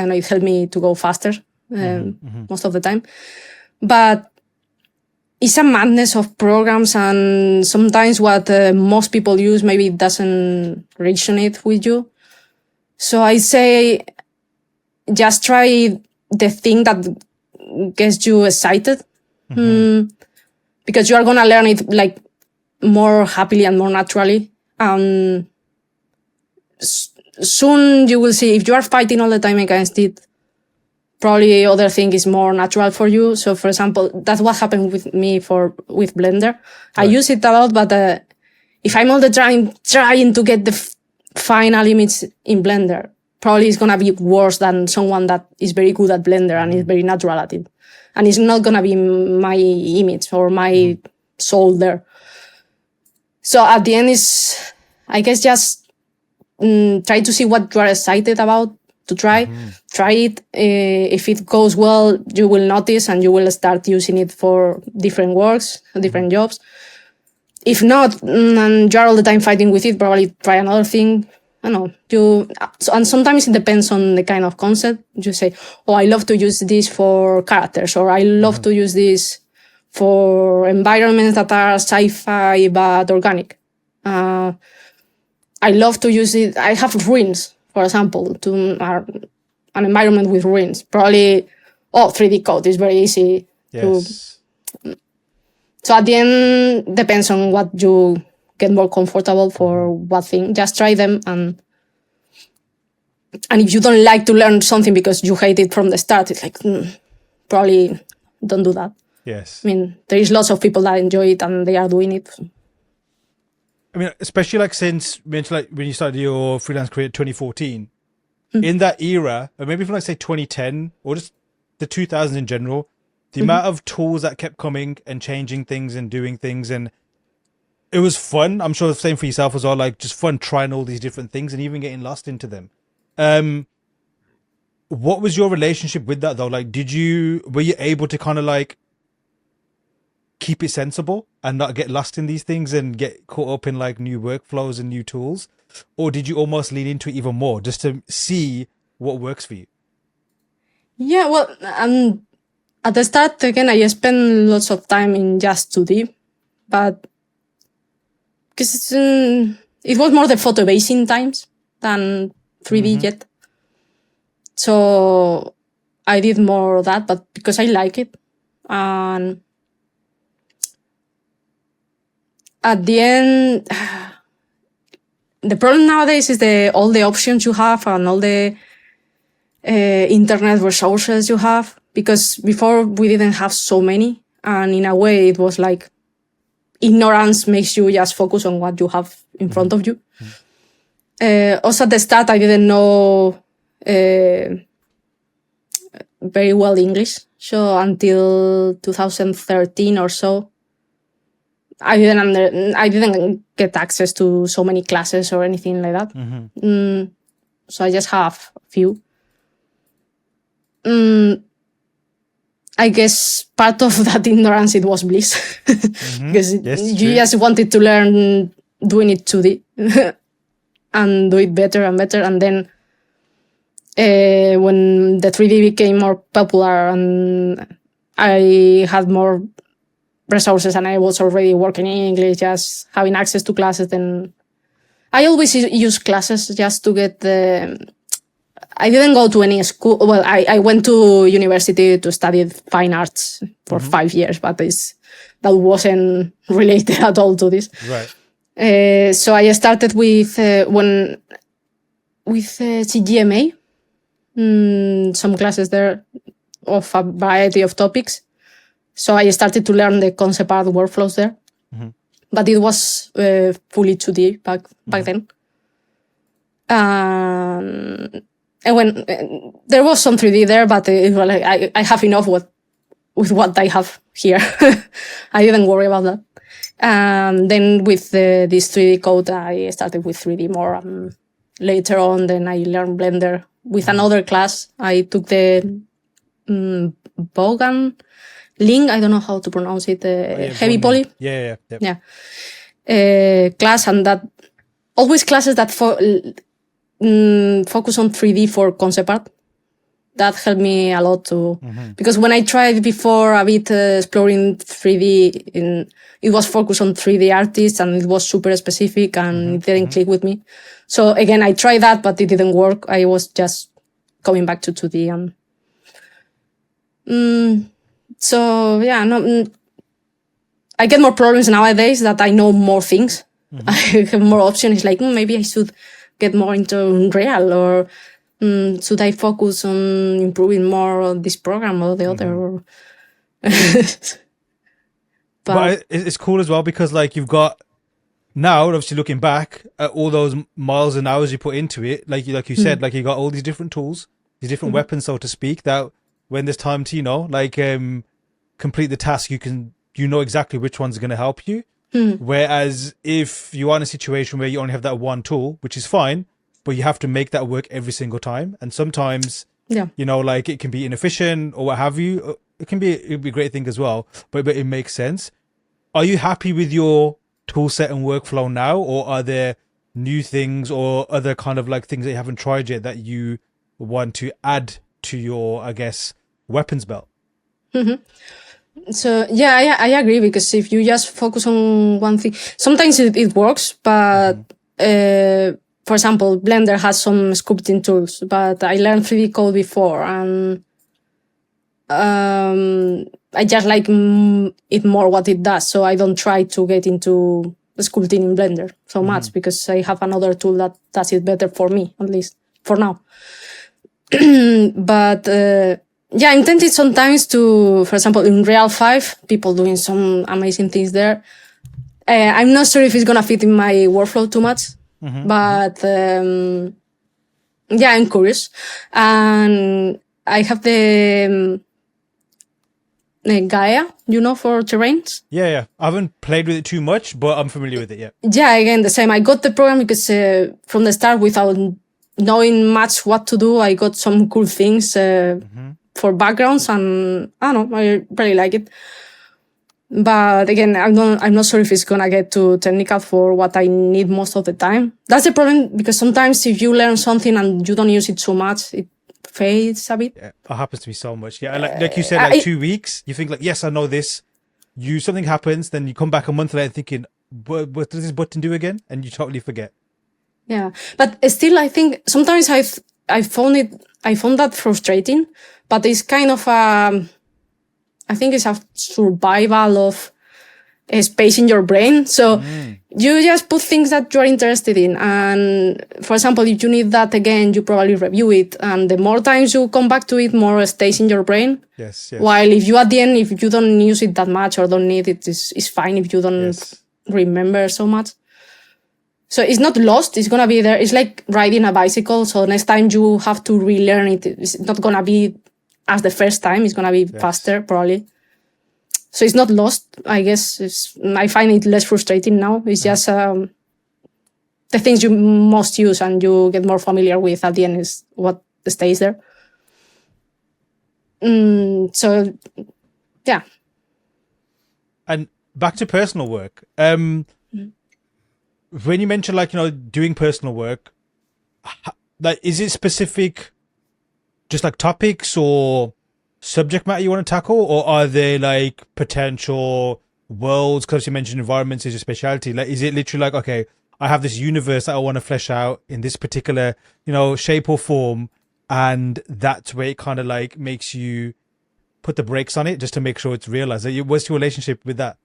know, it helped me to go faster most of the time. But it's a madness of programs, and sometimes what most people use maybe doesn't resonate with you. So I say just try the thing that gets you excited, because you are going to learn it like more happily and more naturally. Soon you will see if you are fighting all the time against it, probably other thing is more natural for you. So for example, that's what happened with me with Blender. Right. I use it a lot, but if I'm all the time trying to get the final image in Blender, probably it's going to be worse than someone that is very good at Blender and is very natural at it. And it's not going to be my image or my soul there. So at the end is, I guess, just try to see what you are excited about to try. Try it. If it goes well, you will notice and you will start using it for different works, different jobs. If not, and you're all the time fighting with it, probably try another thing. I don't know. And sometimes it depends on the kind of concept. You say, I love to use this for characters, or I love to use this for environments that are sci-fi but organic. I love to use it. I have ruins, for example, an environment with ruins. Probably, 3D code is very easy. Yes. So at the end, depends on what you get more comfortable for what thing. Just try them, and if you don't like to learn something because you hate it from the start, it's like probably don't do that. Yes. I mean, there is lots of people that enjoy it and they are doing it. I mean, especially like since when you started your freelance career in 2014, in that era, or maybe from like say 2010 or just the 2000s in general, the amount of tools that kept coming and changing things and doing things, and it was fun. I'm sure the same for yourself as well, like just fun trying all these different things and even getting lost into them. What was your relationship with that though? Like, were you able to kind of like keep it sensible and not get lost in these things and get caught up in like new workflows and new tools? Or did you almost lean into it even more just to see what works for you? Yeah, well, at the start, again, I spent lots of time in just 2D, but because it was more the photo basing times than 3D yet. So I did more of that, but because I like it. And at the end, the problem nowadays is all the options you have and all the internet resources you have, because before we didn't have so many. And in a way, it was like ignorance makes you just focus on what you have in front of you. Also at the start, I didn't know very well English. So until 2013 or so, I didn't get access to so many classes or anything like that. So I just have a few. I guess part of that ignorance, it was bliss. Because you just wanted to learn doing it 2D and do it better and better. And then when the 3D became more popular and I had more resources and I was already working in English, just having access to classes, then I always use classes just to get I didn't go to any school. Well, I went to university to study fine arts for 5 years, but that wasn't related at all to this. Right. So I started with CGMA, some classes there of a variety of topics. So I started to learn the concept art workflows there, but it was fully 2D back then. And when there was some 3D there, but I have enough with what I have here. I didn't worry about that. Then with this 3D code, I started with 3D more. Later on, then I learned Blender with another class. I took the Bogan Link. I don't know how to pronounce it. Heavy Poly. Yeah. Class, and that always classes that focus on 3D for concept art. That helped me a lot too. Because when I tried before a bit exploring 3D, it was focused on 3D artists and it was super specific and it didn't click with me. So again, I tried that, but it didn't work. I was just coming back to 2D. So yeah, I get more problems nowadays that I know more things. I have more options. It's like, maybe I should get more into Unreal, or should I focus on improving more on this program or the other? But it's cool as well because like you've got now, obviously looking back at all those miles and hours you put into it, like you said, like you got all these different tools, these different weapons, so to speak, that when there's time to, complete the task, you know exactly which one's going to help you. Whereas if you are in a situation where you only have that one tool, which is fine, but you have to make that work every single time. And sometimes, it can be inefficient or what have you. It'd be a great thing as well, but it makes sense. Are you happy with your tool set and workflow now, or are there new things or other kind of like things that you haven't tried yet that you want to add to your, I guess, weapons belt? So yeah, I agree, because if you just focus on one thing, sometimes it works, but for example, Blender has some sculpting tools, but I learned 3D code before, and I just like it more what it does, so I don't try to get into sculpting in Blender so much, because I have another tool that does it better for me, at least for now. But yeah, I'm tempted sometimes to, for example, in Real 5, people doing some amazing things there. I'm not sure if it's going to fit in my workflow too much, but yeah, I'm curious. And I have the Gaia, for terrains. Yeah. I haven't played with it too much, but I'm familiar with it, yeah. Yeah, again, the same. I got the program because from the start, without knowing much what to do, I got some cool things for backgrounds, and I don't know, I really like it. But again, I'm not sure if it's gonna get too technical for what I need most of the time. That's the problem, because sometimes if you learn something and you don't use it so much, it fades a bit. Yeah, that happens to me so much. Yeah, like you said, like 2 weeks, you think like, yes, I know this. Something happens, then you come back a month later thinking, what does this button do again? And you totally forget. Yeah, but still, I think sometimes I found that frustrating, but it's kind of I think it's a survival of space in your brain. So you just put things that you're interested in. And for example, if you need that again, you probably review it. And the more times you come back to it, more it stays in your brain. Yes. While if you, at the end, if you don't use it that much or don't need it, it's fine if you don't remember so much. So it's not lost. It's going to be there. It's like riding a bicycle. So next time you have to relearn it, it's not going to be as the first time. It's gonna be faster probably. So it's not lost. I guess I find it less frustrating now. It's just the things you most use and you get more familiar with at the end is what stays there. So yeah. And back to personal work. When you mention doing personal work, like is it specific, just like topics or subject matter you want to tackle, or are they like potential worlds? Because you mentioned environments is your specialty. Like, is it literally like, okay, I have this universe that I want to flesh out in this particular, shape or form, and that's where it kind of like makes you put the brakes on it just to make sure it's realized? What's your relationship with that?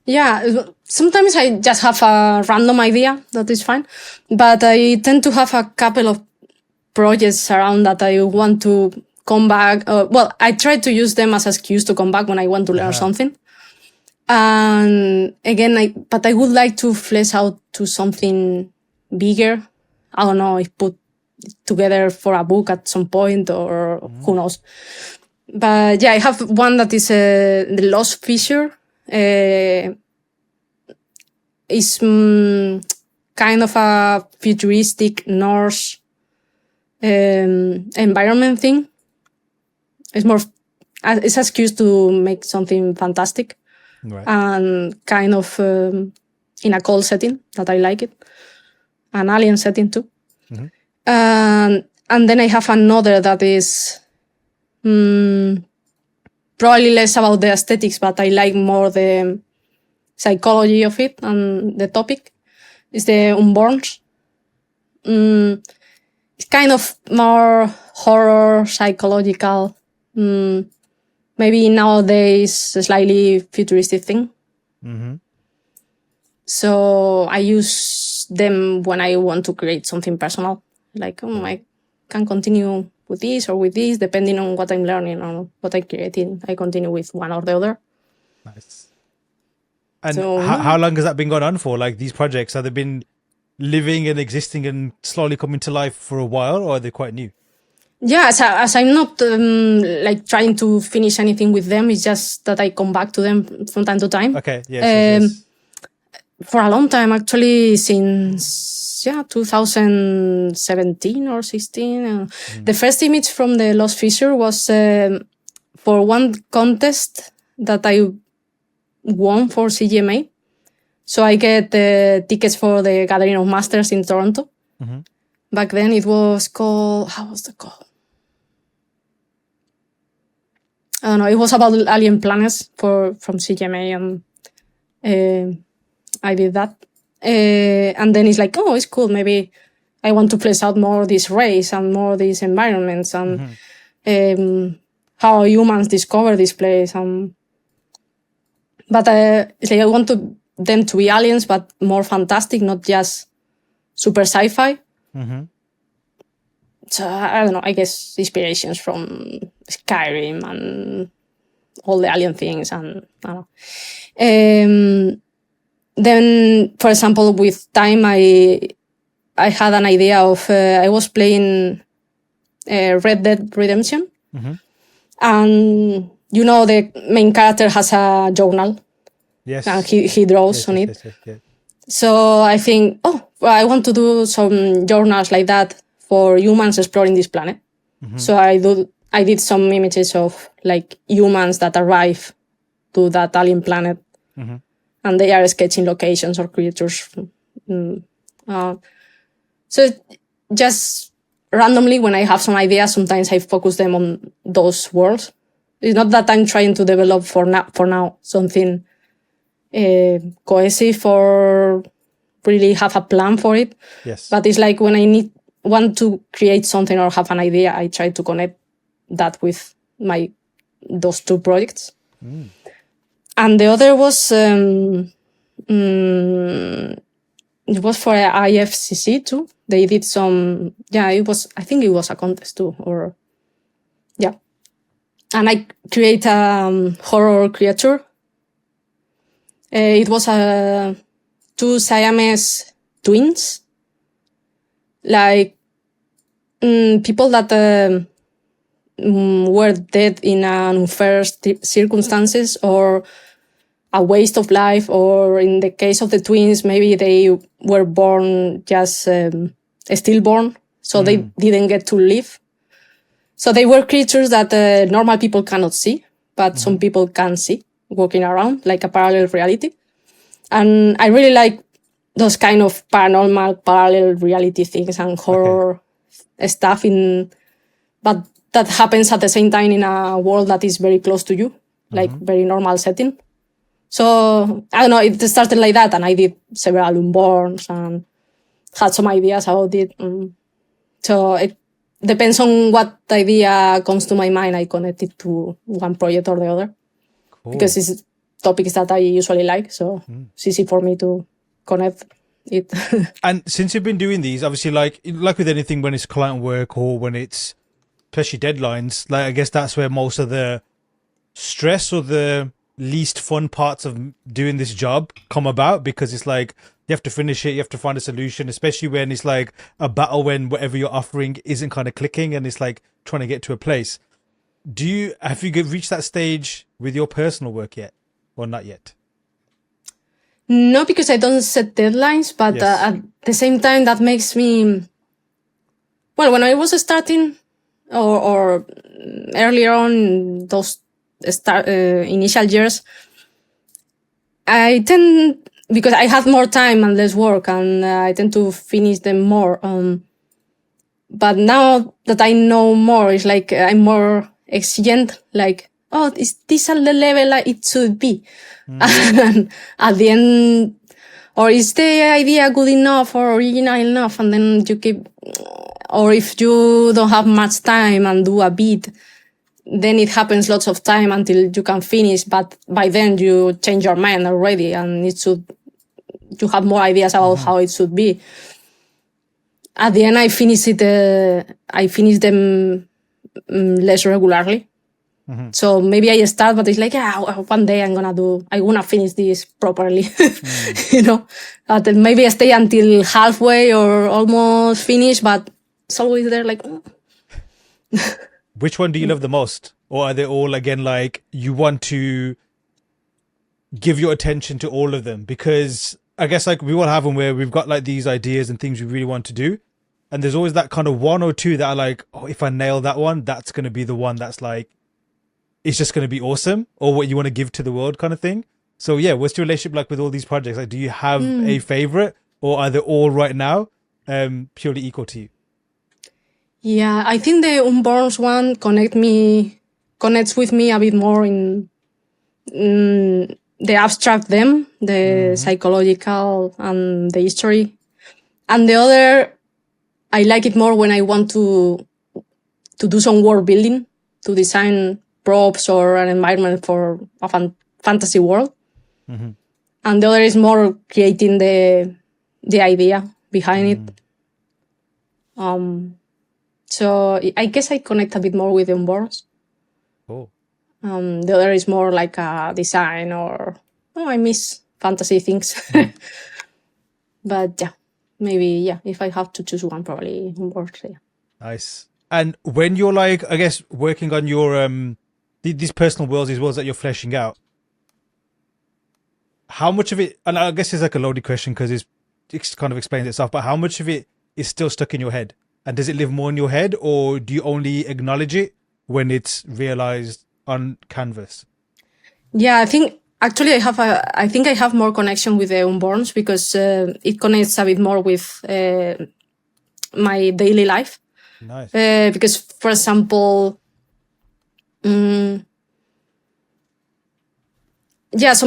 Yeah, sometimes I just have a random idea that is fine, but I tend to have a couple of projects around that I want to come back. I try to use them as an excuse to come back when I want to learn something. And again, but I would like to flesh out to something bigger. I don't know if put together for a book at some point or who knows. But yeah, I have one that is the Lost Fissure. Is kind of a futuristic Norse environment thing. It's more, it's an excuse to make something fantastic. Right. And kind of in a cold setting that I like it. An alien setting too. And then I have another that is probably less about the aesthetics, but I like more the psychology of it and the topic. It's the Unborns. It's kind of more horror, psychological, maybe nowadays a slightly futuristic thing. So I use them when I want to create something personal. Like, I can continue with this or with this, depending on what I'm learning or what I'm creating. I continue with one or the other. Nice. And so, how long has that been going on for? Like these projects, have they been living and existing and slowly coming to life for a while, or are they quite new? Yeah, as I'm not like trying to finish anything with them, it's just that I come back to them from time to time. Okay, yes. For a long time, actually, since 2017 or 16. The first image from the Lost Fissure was for one contest that I won for CGMA. So I get tickets for the Gathering of Masters in Toronto. Back then it was called, how was it called? I don't know. It was about alien planets from CGMA, and I did that. And then it's like, oh, it's cool. Maybe I want to flesh out more this race and more these environments and how humans discover this place. But it's like I want them to be aliens, but more fantastic, not just super sci-fi. So I don't know, I guess inspirations from Skyrim and all the alien things, and I don't know. Then, for example, with time, I had an idea of I was playing Red Dead Redemption, and the main character has a journal. Yes, and he draws on it. Yes. So I think, I want to do some journals like that for humans exploring this planet. So I did some images of like humans that arrive to that alien planet, and they are sketching locations or creatures. So just randomly, when I have some ideas, sometimes I focus them on those worlds. It's not that I'm trying to develop for now something cohesive or really have a plan for it. Yes. But it's like when I want to create something or have an idea, I try to connect that with those two projects. And the other was it was for IFCC too. They did some, I think it was a contest too, and I create a horror creature. It was two Siamese twins, like people that were dead in unfair circumstances, or a waste of life, or in the case of the twins, maybe they were born just stillborn, so they didn't get to live. So they were creatures that normal people cannot see, but some people can see walking around, like a parallel reality. And I really like those kind of paranormal parallel reality things and horror stuff but that happens at the same time in a world that is very close to you, like very normal setting. So I don't know, it started like that, and I did several unborns and had some ideas about it. So it depends on what idea comes to my mind. I connect it to one project or the other. Cool. Because it's topics that I usually like, so it's easy for me to connect it. And since you've been doing these, obviously, like with anything, when it's client work or when it's especially deadlines, like I guess that's where most of the stress or the least fun parts of doing this job come about, because it's like you have to finish it, you have to find a solution, especially when it's like a battle, when whatever you're offering isn't kind of clicking and it's like trying to get to a place. Have you reached that stage with your personal work yet, or not yet? No, because I don't set deadlines, but at the same time, that makes me, well, when I was starting or earlier on those initial years, I tend, because I have more time and less work, and I tend to finish them more. But now that I know more, it's like I'm more exigent, like, oh, is this at the level it should be? And at the end, or is the idea good enough or original enough? And then you keep, or if you don't have much time and do a bit, then it happens lots of time until you can finish. But by then you change your mind already, and you have more ideas about how it should be. At the end, I finish them less regularly. So maybe I start, but it's like, one day I want to finish this properly, you know. Maybe I stay until halfway or almost finish, but it's always there, like. Which one do you love the most? Or are they all, again, like you want to give your attention to all of them? Because I guess like we all have them where we've got like these ideas and things we really want to do. And there's always that kind of one or two that are like, oh, if I nail that one, that's going to be the one that's like, it's just going to be awesome, or what you want to give to the world kind of thing. So yeah, what's your relationship like with all these projects? Like, do you have a favorite, or are they all right now purely equal to you? Yeah, I think the Unborns one connects with me a bit more in the abstract them, the psychological and the history. And the other, I like it more when I want to do some world building, to design props or an environment for a fantasy world. And the other is more creating the idea behind it. So I guess I connect a bit more with the Unborns. Cool. The other is more like a design, or I miss fantasy things. But yeah, maybe if I have to choose one, probably Unborns. Yeah. Nice. And when you're like, I guess, working on your these personal worlds, these worlds that you're fleshing out, how much of it, and I guess it's like a loaded question because it kind of explains itself, but how much of it is still stuck in your head? And does it live more in your head, or do you only acknowledge it when it's realized on canvas? Yeah, I think actually I think I have more connection with the Unborns, because it connects a bit more with my daily life. Nice. Because, for example, some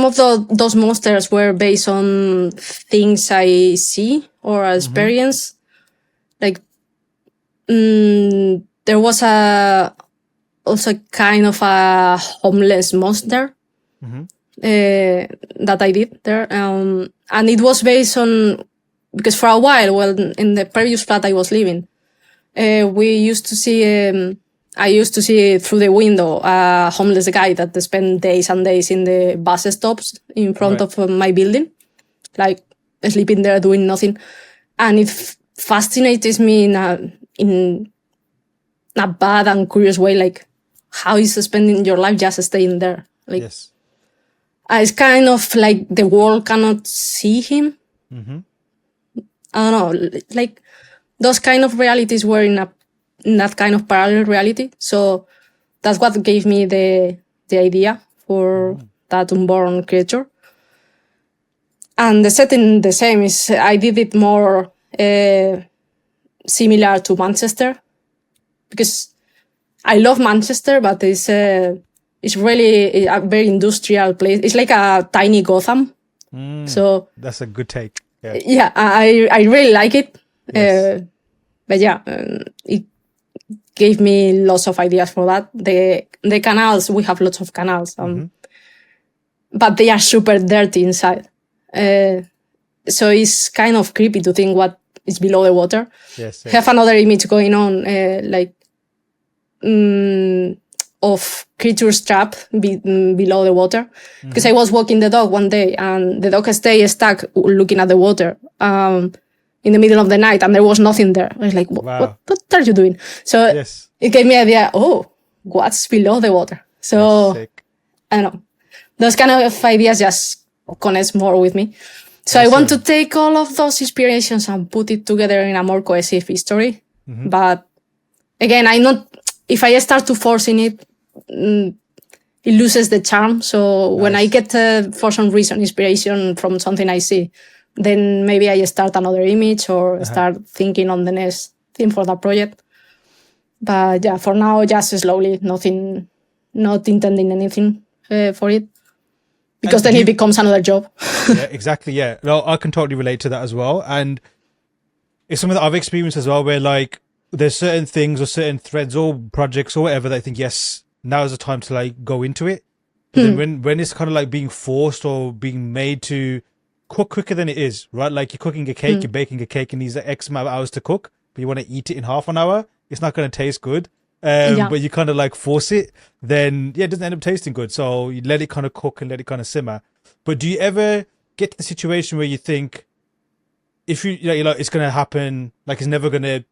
of those monsters were based on things I see or experience. Like, there was also kind of a homeless monster that I did there. And it was based on, because for a while, in the previous flat I was living, we used to see, I used to see through the window a homeless guy that spent days and days in the bus stops in front of my building, like sleeping there doing nothing. And it fascinates me a bad and curious way, like how is spending your life just staying there? Like, Yes. it's kind of like the world cannot see him. I don't know, like those kind of realities were in that kind of parallel reality. So that's what gave me the idea for that unborn creature. And the setting the same is I did it more similar to Manchester, because I love Manchester, but it's really a very industrial place. It's like a tiny Gotham. So That's a good take. Yeah. yeah, I really like it. Yes. But yeah, it gave me lots of ideas for that. The canals, we have lots of canals, but they are super dirty inside. So it's kind of creepy to think what is below the water. Yes. Have another image going on, of creatures trapped below the water. Because I was walking the dog one day and the dog stayed stuck looking at the water in the middle of the night, and there was nothing there. I was like, Wow. what are you doing? So Yes. it gave me an idea, what's below the water? So Sick. I don't know. Those kind of ideas just connect more with me. So I want to take all of those inspirations and put it together in a more cohesive history. But again, if I start to forcing it, it loses the charm. So when I get, for some reason, inspiration from something I see, then maybe I start another image or start thinking on the next thing for that project. But yeah, for now, just slowly, not intending anything for it. Because then it becomes another job. Yeah, exactly. Yeah. No, I can totally relate to that as well. And it's something that I've experienced as well, where like there's certain things or certain threads or projects or whatever that I think, yes, now is the time to like go into it. But then when it's kind of like being forced or being made to cook quicker than it is, right? Like you're cooking a cake, you're baking a cake, and needs X amount of hours to cook, but you want to eat it in half an hour. It's not going to taste good. But you kind of like force it, then yeah, it doesn't end up tasting good. So you let it kind of cook and let it kind of simmer. But do you ever get to the situation where you think, if you're like, it's going to happen, like it's never going to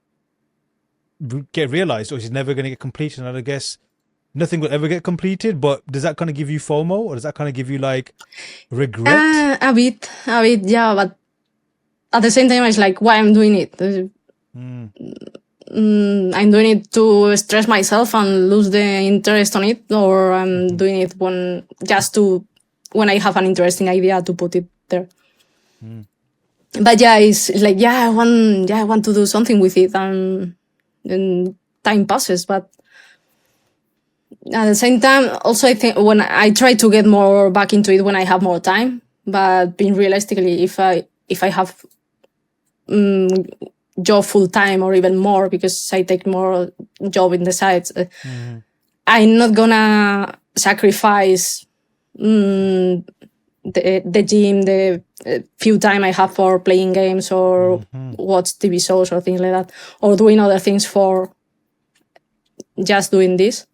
get realized, or it's never going to get completed? And I guess nothing will ever get completed, but does that kind of give you FOMO, or does that kind of give you like regret? A bit, yeah. But at the same time, it's like, why I'm doing it? I'm doing it to stress myself and lose the interest on it, or I'm doing it when I have an interesting idea to put it there. But yeah, it's like, I want to do something with it, and time passes. But at the same time, also I think when I try to get more back into it when I have more time, but being realistically, if I have job full time or even more, because I take more job in the sides, I'm not gonna sacrifice the gym, the few time I have for playing games or watch TV shows or things like that, or doing other things for just doing this,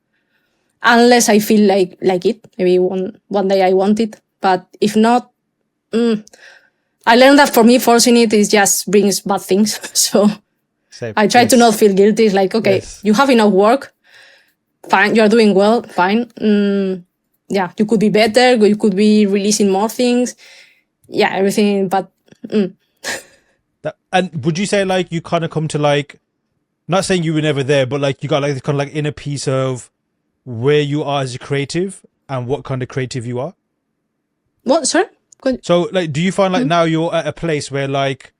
unless I feel like it. Maybe one day I want it, but if not, I learned that for me, forcing it is just brings bad things. So I try to not feel guilty. It's like, okay, you have enough work. Fine. You are doing well. Fine. Yeah, you could be better. You could be releasing more things. Yeah, everything. But. And would you say like you kind of come to like, not saying you were never there, but like you got like kind of like inner piece of where you are as a creative and what kind of creative you are? What? Sorry? So like, do you find like now you're at a place where like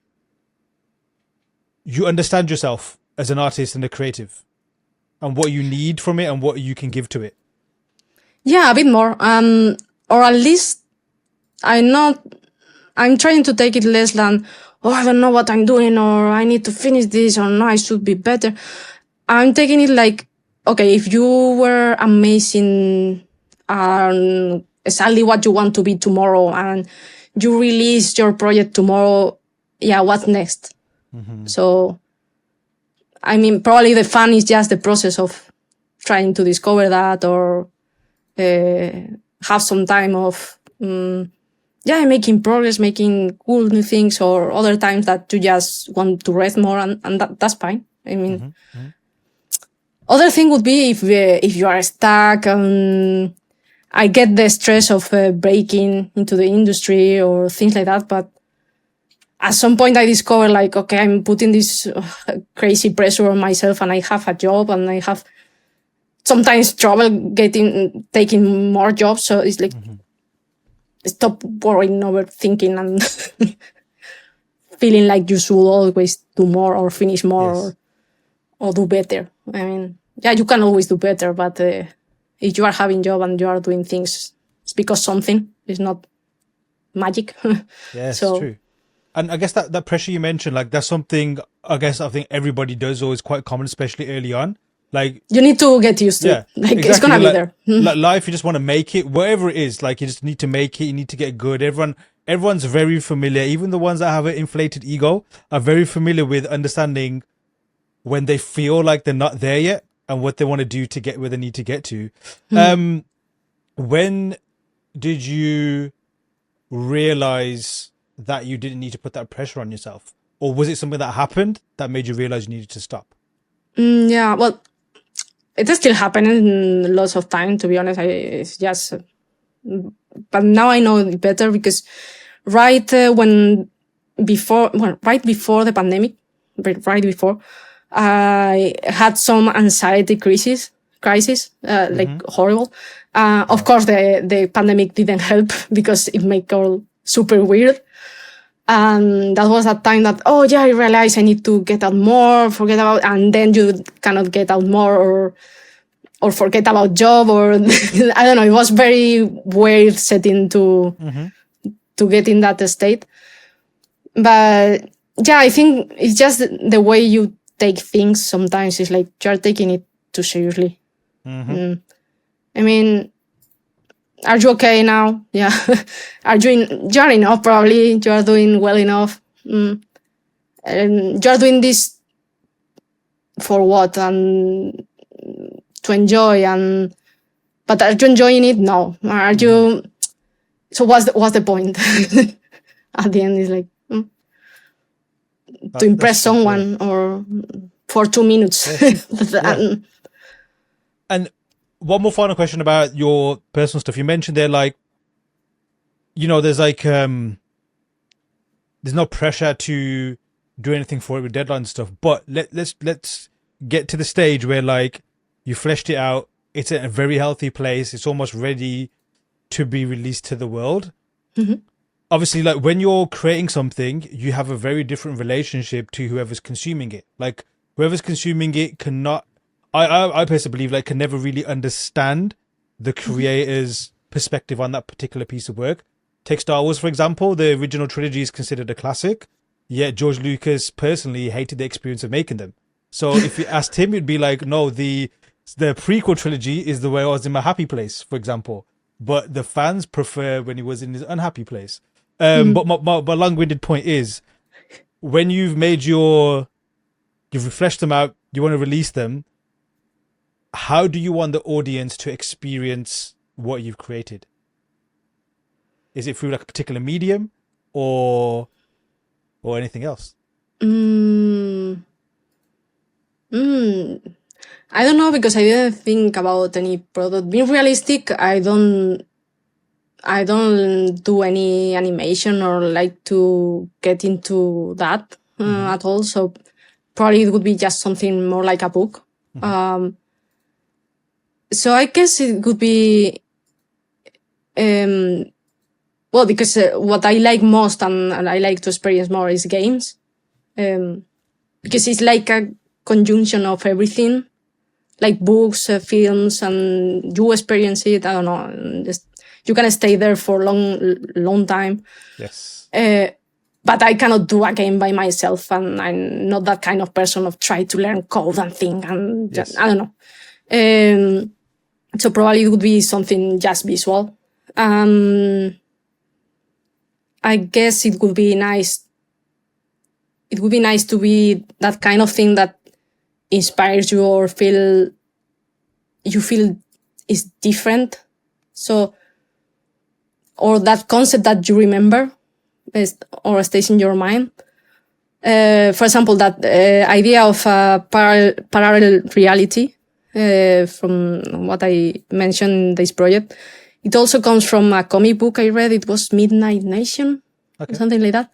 you understand yourself as an artist and a creative and what you need from it and what you can give to it? Yeah, a bit more. Or at least I'm trying to take it less than, I don't know what I'm doing, or I need to finish this, or no, I should be better. I'm taking it like, okay, if you were amazing and exactly what you want to be tomorrow and you release your project tomorrow, yeah, what's next? So, I mean, probably the fun is just the process of trying to discover that, or have some time of, making progress, making cool new things, or other times that you just want to rest more, and that's fine. I mean, Other thing would be if you are stuck. I get the stress of breaking into the industry or things like that, but at some point I discovered like, okay, I'm putting this crazy pressure on myself, and I have a job, and I have sometimes trouble taking more jobs. So it's like, stop worrying, overthinking, and feeling like you should always do more or finish more or do better. I mean, yeah, you can always do better, but if you are having job and you are doing things, it's because something is not magic. Yes, So, true. And I guess that pressure you mentioned, like that's something I think everybody does, or is quite common, especially early on. Like you need to get used to it. Like, exactly. it's gonna be like, there. Like life, you just want to make it, whatever it is. Like you just need to make it. You need to get good. Everyone's very familiar. Even the ones that have an inflated ego are very familiar with understanding when they feel like they're not there yet and what they want to do to get where they need to get to. When did you realize that you didn't need to put that pressure on yourself, or was it something that happened that made you realize you needed to stop? Yeah, well, it is still happening lots of time, to be honest. It's just, but now I know it better because right before the pandemic, right before, I had some anxiety crisis, like horrible. Of course, the pandemic didn't help because it made all super weird. And that was that time that, oh yeah, I realized I need to get out more, forget about, and then you cannot get out more or forget about job, or I don't know. It was very weird setting to get in that state. But yeah, I think it's just the way you take things. Sometimes it's like you're taking it too seriously. I mean, are you okay now? Yeah. You're enough, probably. You are doing well enough. And you're doing this for what? And to enjoy. But are you enjoying it? No. Are you? So what's the point? At the end, it's like to impress someone or for 2 minutes. And one more final question about your personal stuff. You mentioned there, like, there's like there's no pressure to do anything for it with deadlines and stuff. But let's get to the stage where like you fleshed it out. It's in a very healthy place. It's almost ready to be released to the world. Obviously, like when you're creating something, you have a very different relationship to whoever's consuming it. Like whoever's consuming it cannot. I personally believe like can never really understand the creator's perspective on that particular piece of work. Take Star Wars, for example. The original trilogy is considered a classic, yet George Lucas personally hated the experience of making them. So if you asked him, it'd be like, no, the prequel trilogy is the way I was in my happy place, for example. But the fans prefer when he was in his unhappy place. But my long-winded point is, when you've refreshed them out, you want to release them, how do you want the audience to experience what you've created? Is it through like a particular medium or anything else? I don't know, because I didn't think about any product. Being realistic, I don't do any animation or like to get into that at all. So probably it would be just something more like a book. So I guess it could be, well, because what I like most and I like to experience more is games. Because it's like a conjunction of everything, like books, films, and you experience it. I don't know, just you can stay there for a long time. Yes. But I cannot do a game by myself, and I'm not that kind of person of try to learn code and think and just, I don't know. So probably it would be something just visual. I guess it would be nice. It would be nice to be that kind of thing that inspires you or you feel is different. So, or that concept that you remember or stays in your mind. For example, that idea of parallel reality. from what I mentioned in this project. It also comes from a comic book I read. It was Midnight Nation, or something like that.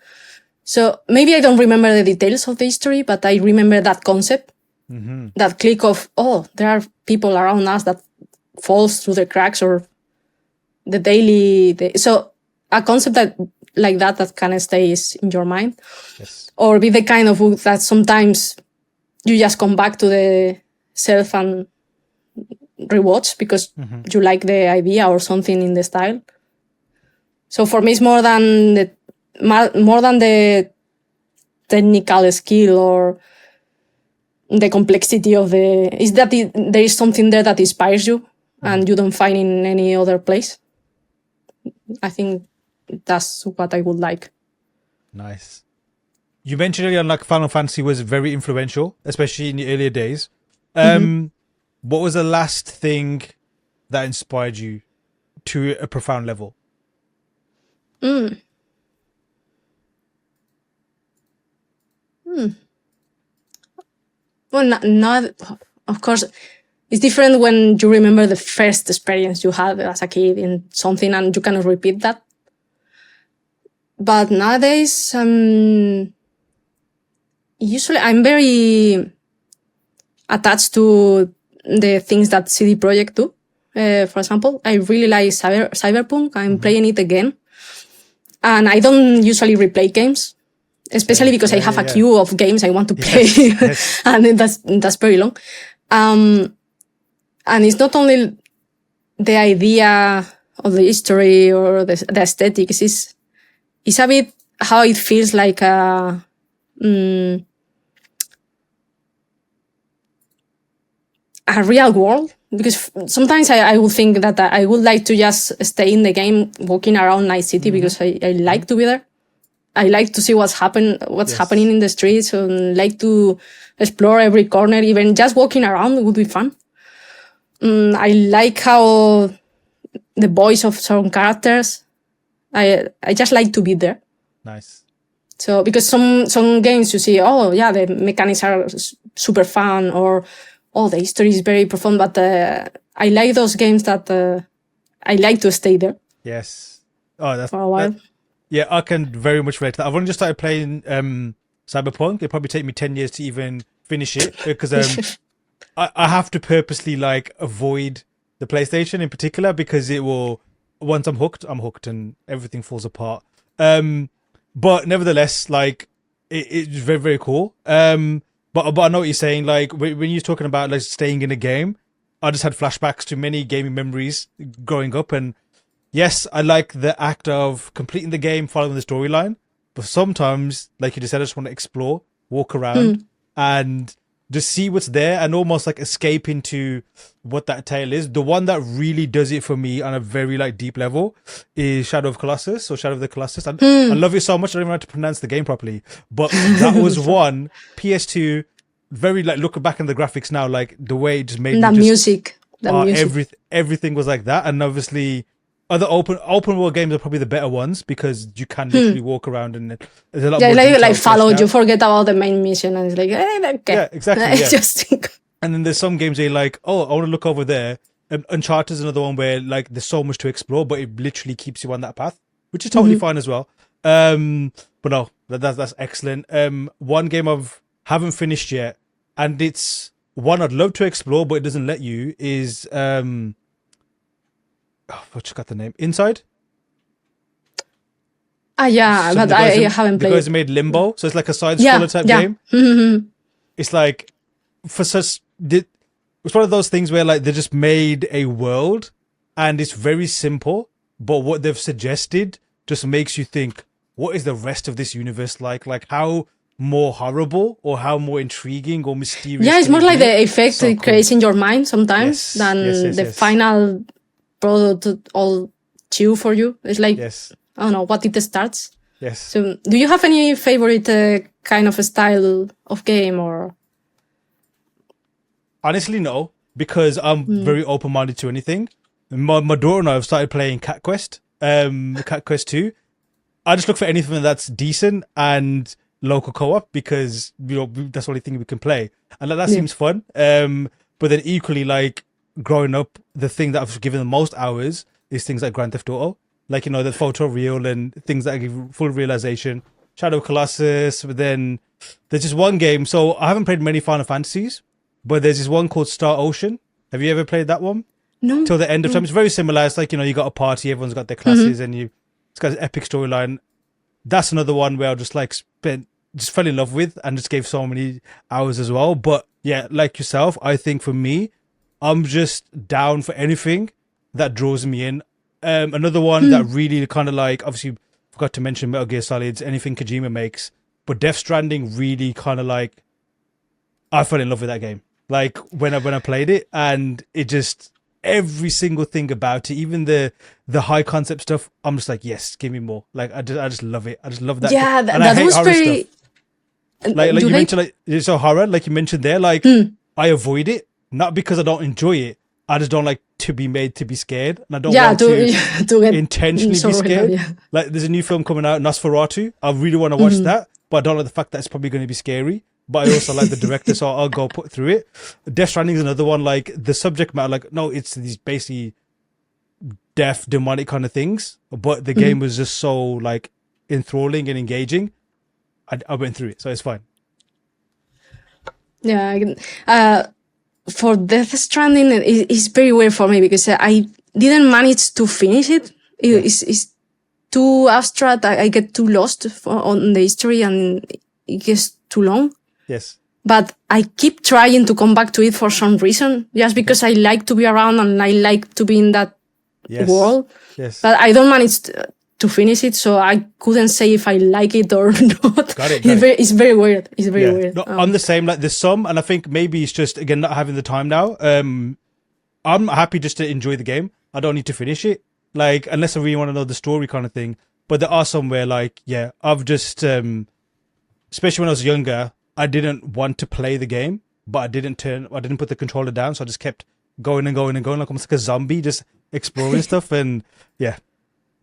So maybe I don't remember the details of the history, but I remember that concept, that click of, oh, there are people around us that falls through the cracks, or the daily. So a concept that like that kind of stays in your mind, or be the kind of book that sometimes you just come back to the self and rewatch because you like the idea or something in the style. So for me, it's more than the technical skill or the complexity of is that there is something there that inspires you and you don't find in any other place. I think that's what I would like. Nice. You mentioned earlier, like Final Fantasy was very influential, especially in the earlier days. What was the last thing that inspired you to a profound level? Well, not of course. It's different when you remember the first experience you had as a kid in something and you cannot repeat that. But nowadays, usually I'm very attached to the things that CD Projekt do. For example, I really like Cyberpunk. I'm playing it again. And I don't usually replay games, especially because I have a queue of games I want to play. And that's very long. And it's not only the idea of the history or the aesthetics. It's a bit how it feels like a real world. Because sometimes I would think that I would like to just stay in the game, walking around Night City, because I like to be there. I like to see what's happening in the streets, and like to explore every corner. Even just walking around would be fun. I like how the voice of some characters. I just like to be there. Nice. So because some games you see, oh yeah, the mechanics are super fun, or oh, the history is very profound, but I like those games that I like to stay there. Yes. Oh, that's for a while. Yeah, I can very much relate to that. I've only just started playing Cyberpunk. It'll probably take me 10 years to even finish it because I have to purposely like avoid the PlayStation in particular because it will, once I'm hooked and everything falls apart. But nevertheless, like it's very, very cool. But I know what you're saying. Like when you're talking about like staying in a game, I just had flashbacks to many gaming memories growing up. And yes, I like the act of completing the game, following the storyline. But sometimes, like you just said, I just want to explore, walk around, and just see what's there, and almost like escape into what that tale is. The one that really does it for me on a very like deep level is Shadow of Colossus or Shadow of the Colossus. I love it so much I don't even know how to pronounce the game properly. But that was one PS2. Very like looking back in the graphics now, like the way it just made the music. Everything was like that, and obviously. Other open world games are probably the better ones because you can literally walk around and there's a lot more like follow. You forget about the main mission and it's like, okay. Yeah, exactly. Yeah. Just and then there's some games where you're like, oh, I want to look over there. Uncharted is another one where like there's so much to explore, but it literally keeps you on that path, which is totally fine as well. But no, that's excellent. One game haven't finished yet, and it's one I'd love to explore, but it doesn't let you. Is I just got the name. Inside? Yeah, but I haven't played. The guys made Limbo, so it's like a side-scroller type game. It's like it's one of those things where like they just made a world, and it's very simple, but what they've suggested just makes you think, what is the rest of this universe like? Like how more horrible or how more intriguing or mysterious? Yeah, it's more like the effect it creates in your mind sometimes than the final product all chew for you. It's like, I don't know, what it starts. Yes. So do you have any favorite kind of a style of game or? Honestly, no, because I'm very open-minded to anything. My daughter and I have started playing Cat Quest, Cat Quest 2. I just look for anything that's decent and local co-op because, you know, that's the only thing we can play. And that seems fun. But then equally, like growing up, the thing that I've given the most hours is things like Grand Theft Auto, like, you know, the photo real and things that give full realization. Shadow of Colossus, but then there's just one game. So I haven't played many Final Fantasies, but there's this one called Star Ocean. Have you ever played that one? No. Till the end of time. It's very similar. It's like, you know, you got a party, everyone's got their classes, and it's got an epic storyline. That's another one where I just fell in love with and just gave so many hours as well. But yeah, like yourself, I think for me, I'm just down for anything that draws me in. Another one that really kind of like, obviously forgot to mention Metal Gear Solids, anything Kojima makes, but Death Stranding really kind of like, I fell in love with that game. Like when I played it, and it just, every single thing about it, even the high concept stuff, I'm just like, yes, give me more. Like I just love it. I just love that. Yeah, and I hate was horror very. stuff. Like you mentioned, like it's so horror, like you mentioned there, like I avoid it, not because I don't enjoy it. I just don't like to be made to be scared, and I don't want to get intentionally be scared. Like there's a new film coming out, Nosferatu. I really want to watch that, but I don't like the fact that it's probably going to be scary. But I also like the director, so I'll go put through it. Death Stranding is another one. Like the subject matter, like no, it's these basically death, demonic kind of things. But the game was just so like enthralling and engaging. I went through it, so it's fine. Yeah, for Death Stranding, it's very weird for me because I didn't manage to finish it. It's too abstract. I get too lost on the history, and it gets too long. Yes. But I keep trying to come back to it for some reason, just because I like to be around and I like to be in that world. Yes. But I don't manage to finish it, so I couldn't say if I like it or not. Got it. It's very weird. It's very weird. No, I'm the same. Like there's some, and I think maybe it's just again not having the time now. I'm happy just to enjoy the game. I don't need to finish it, like unless I really want to know the story kind of thing. But there are some where, like, yeah, I've just, especially when I was younger, I didn't want to play the game, but I didn't put the controller down, so I just kept going and going and going, like almost like a zombie, just exploring stuff. And yeah,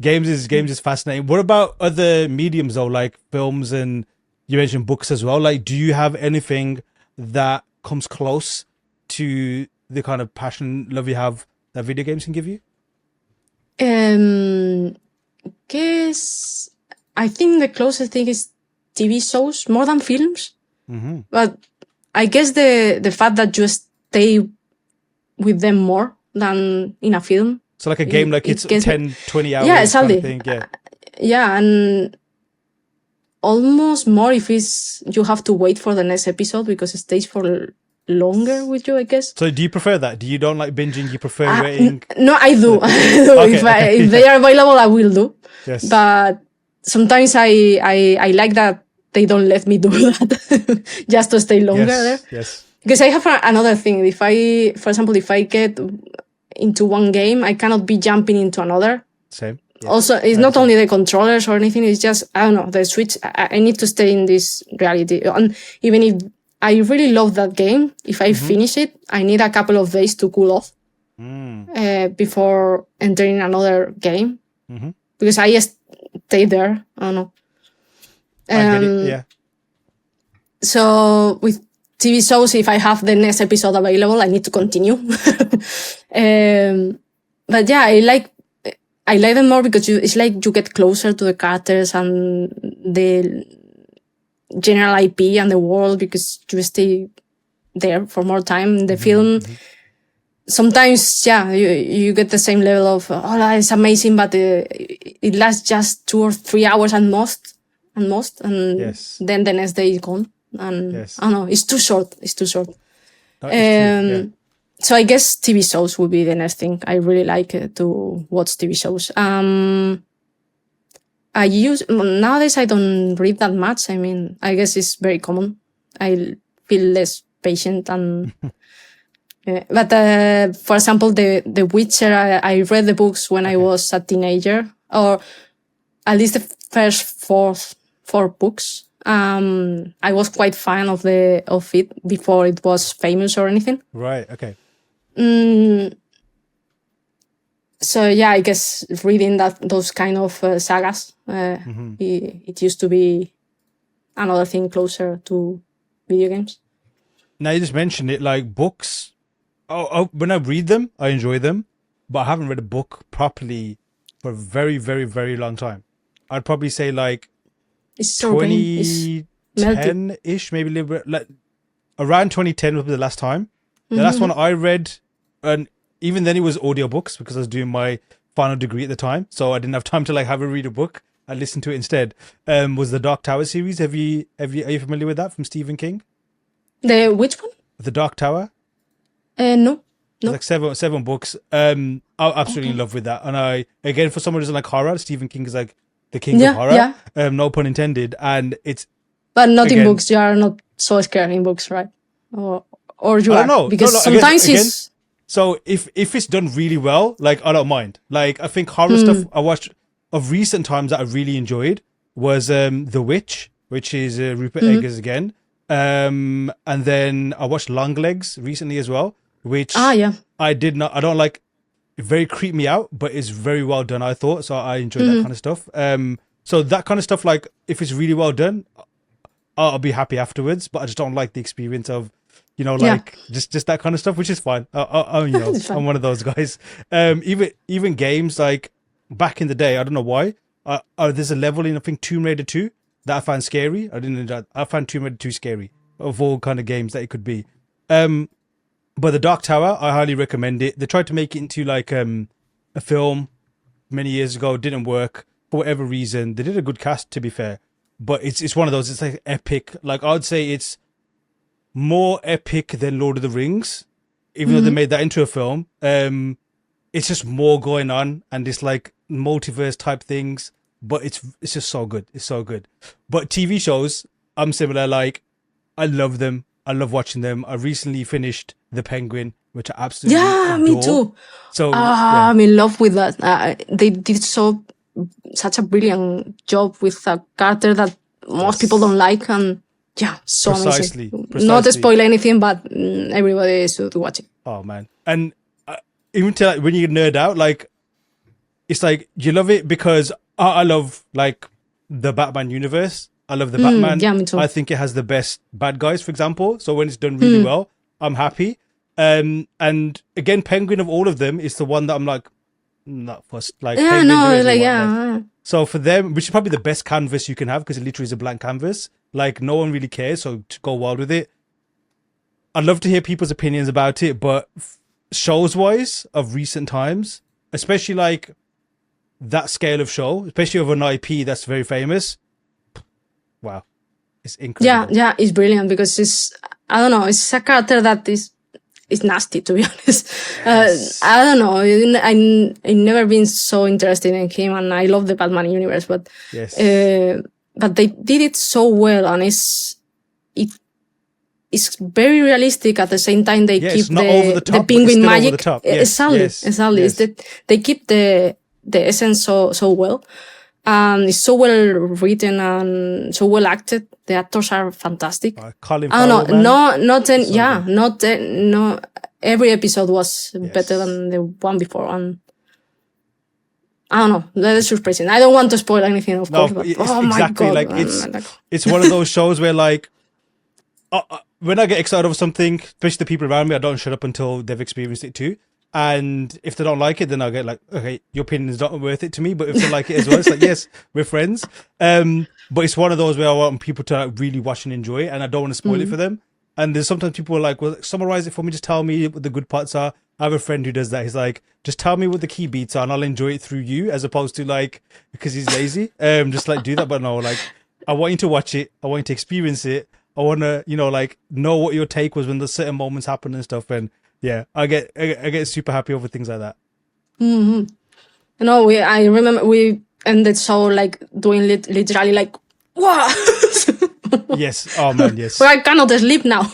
games is fascinating. What about other mediums though, like films, and you mentioned books as well? Like, do you have anything that comes close to the kind of passion, love you have that video games can give you? Guess I think the closest thing is TV shows more than films. But I guess the fact that you stay with them more than in a film. So like a game, like it's 10, 20 hours. Yeah, exactly. Kind of thing. Yeah, and almost more if you have to wait for the next episode because it stays for longer with you, I guess. So do you prefer that? Do you don't like binging? You prefer waiting? No, I do. Okay. If they are available, I will do. Yes. But sometimes I like that they don't let me do that just to stay longer there. Yes. Because I have another thing. For example, if I get into one game, I cannot be jumping into another. Same. Yeah. Also, it's not only the controllers or anything. It's just, I don't know, the Switch. I need to stay in this reality. And even if I really love that game, if I finish it, I need a couple of days to cool off before entering another game. Because I stay there. I don't know. I get it. Yeah. So with TV shows, if I have the next episode available, I need to continue. But yeah, I like them more because it's like you get closer to the characters and the general IP and the world because you stay there for more time. In the film, sometimes, yeah, you get the same level of, oh, it's amazing, but it lasts just 2 or 3 hours at most. And then the next day is gone. And I don't know, it's too short. No, true, So I guess TV shows would be the next thing. I really like to watch TV shows. Nowadays I don't read that much. I mean, I guess it's very common. I feel less patient and, but, for example, the Witcher, I read the books when I was a teenager, or at least the first four books. I was quite fan of it before it was famous or anything. Right. Okay. So yeah, I guess reading those kind of sagas, it used to be another thing closer to video games. Now you just mentioned it, like books. when I read them, I enjoy them, but I haven't read a book properly for a very, very, very long time. I'd probably say like It's your brain is melting. 2010-ish, maybe a little bit, like around 2010 was the last time. The Mm-hmm. last one I read, and even then it was audiobooks because I was doing my final degree at the time, so I didn't have time to like have a read a book. I listened to it instead. Was the Dark Tower series? Are you familiar with that from Stephen King? The which one? The Dark Tower. No. It's like seven books. I'm absolutely in love with that. And I, again, for someone who doesn't like horror, Stephen King is like the king of horror. Yeah. No pun intended. And it's, But not again, in books. You are not so scared in books, right? Or you I are? don't know. Because No, sometimes again, it's... so if it's done really well, like I don't mind. Like I think horror stuff I watched of recent times that I really enjoyed was The Witch, which is Rupert Eggers again. And then I watched Longlegs recently as well, which yeah. I don't like. It very creeped me out, but it's very well done, I thought. So I enjoy that kind of stuff. So that kind of stuff, like if it's really well done, I'll be happy afterwards. But I just don't like the experience of, like just that kind of stuff, which is fine. I'm one of those guys. Even games like back in the day, I don't know why. There's a level in I think Tomb Raider 2 that I found scary. I found Tomb Raider 2 scary of all kind of games that it could be. But the Dark Tower, I highly recommend it. They tried to make it into like a film many years ago, didn't work for whatever reason. They did a good cast, to be fair, but it's one of those. It's like epic. Like I'd say it's more epic than Lord of the Rings, even though they made that into a film. It's just more going on, and it's like multiverse type things. But it's just so good. It's so good. But TV shows, I'm similar. Like I love them. I love watching them. I recently finished The Penguin, which I absolutely adore. Me too. So I'm in love with that. They did such a brilliant job with a character that most people don't like, and so Precisely. amazing. Not to spoil anything, but everybody should watch it. Oh man, and even to like when you nerd out, like it's like you love it because I love like the Batman universe. I love the Batman. Yeah, me too. I think it has the best bad guys, for example. So when it's done really well, I'm happy. And again, Penguin of all of them is the one that I'm like, not first. Like, Penguin, So for them, which is probably the best canvas you can have because it literally is a blank canvas. Like no one really cares, so to go wild with it. I'd love to hear people's opinions about it, but shows wise of recent times, especially like that scale of show, especially of an IP that's very famous. Wow, it's incredible. Yeah, it's brilliant because it's a character that is nasty, to be honest. Yes. I don't know. I've never been so interested in him, and I love the Batman universe, but yes. But they did it so well, and it's very realistic at the same time. They keep the penguin magic. Exactly. Yes. They keep the essence so well. It's so well written and so well acted. The actors are fantastic. Colin I don't Farrell, no. Every episode was better than the one before, and I don't know. That is surprising. I don't want to spoil anything, of course. But, my God! Like it's one of those shows where like when I get excited over something, especially the people around me, I don't shut up until they've experienced it too. And if they don't like it, then I'll get like, okay, your opinion is not worth it to me. But if they like it as well, it's like, yes, we're friends. But it's one of those where I want people to like really watch and enjoy it, and I don't want to spoil it for them. And there's sometimes people are like, well, summarize it for me. Just tell me what the good parts are. I have a friend who does that. He's like, just tell me what the key beats are and I'll enjoy it through you, as opposed to like, because he's lazy, just like do that. But no, like, I want you to watch it. I want you to experience it. I want to, like know what your take was when the certain moments happen and stuff. And yeah, I get super happy over things like that. I remember we ended so like doing literally like, wow. Yes. Oh man. Yes. Well, I cannot sleep now.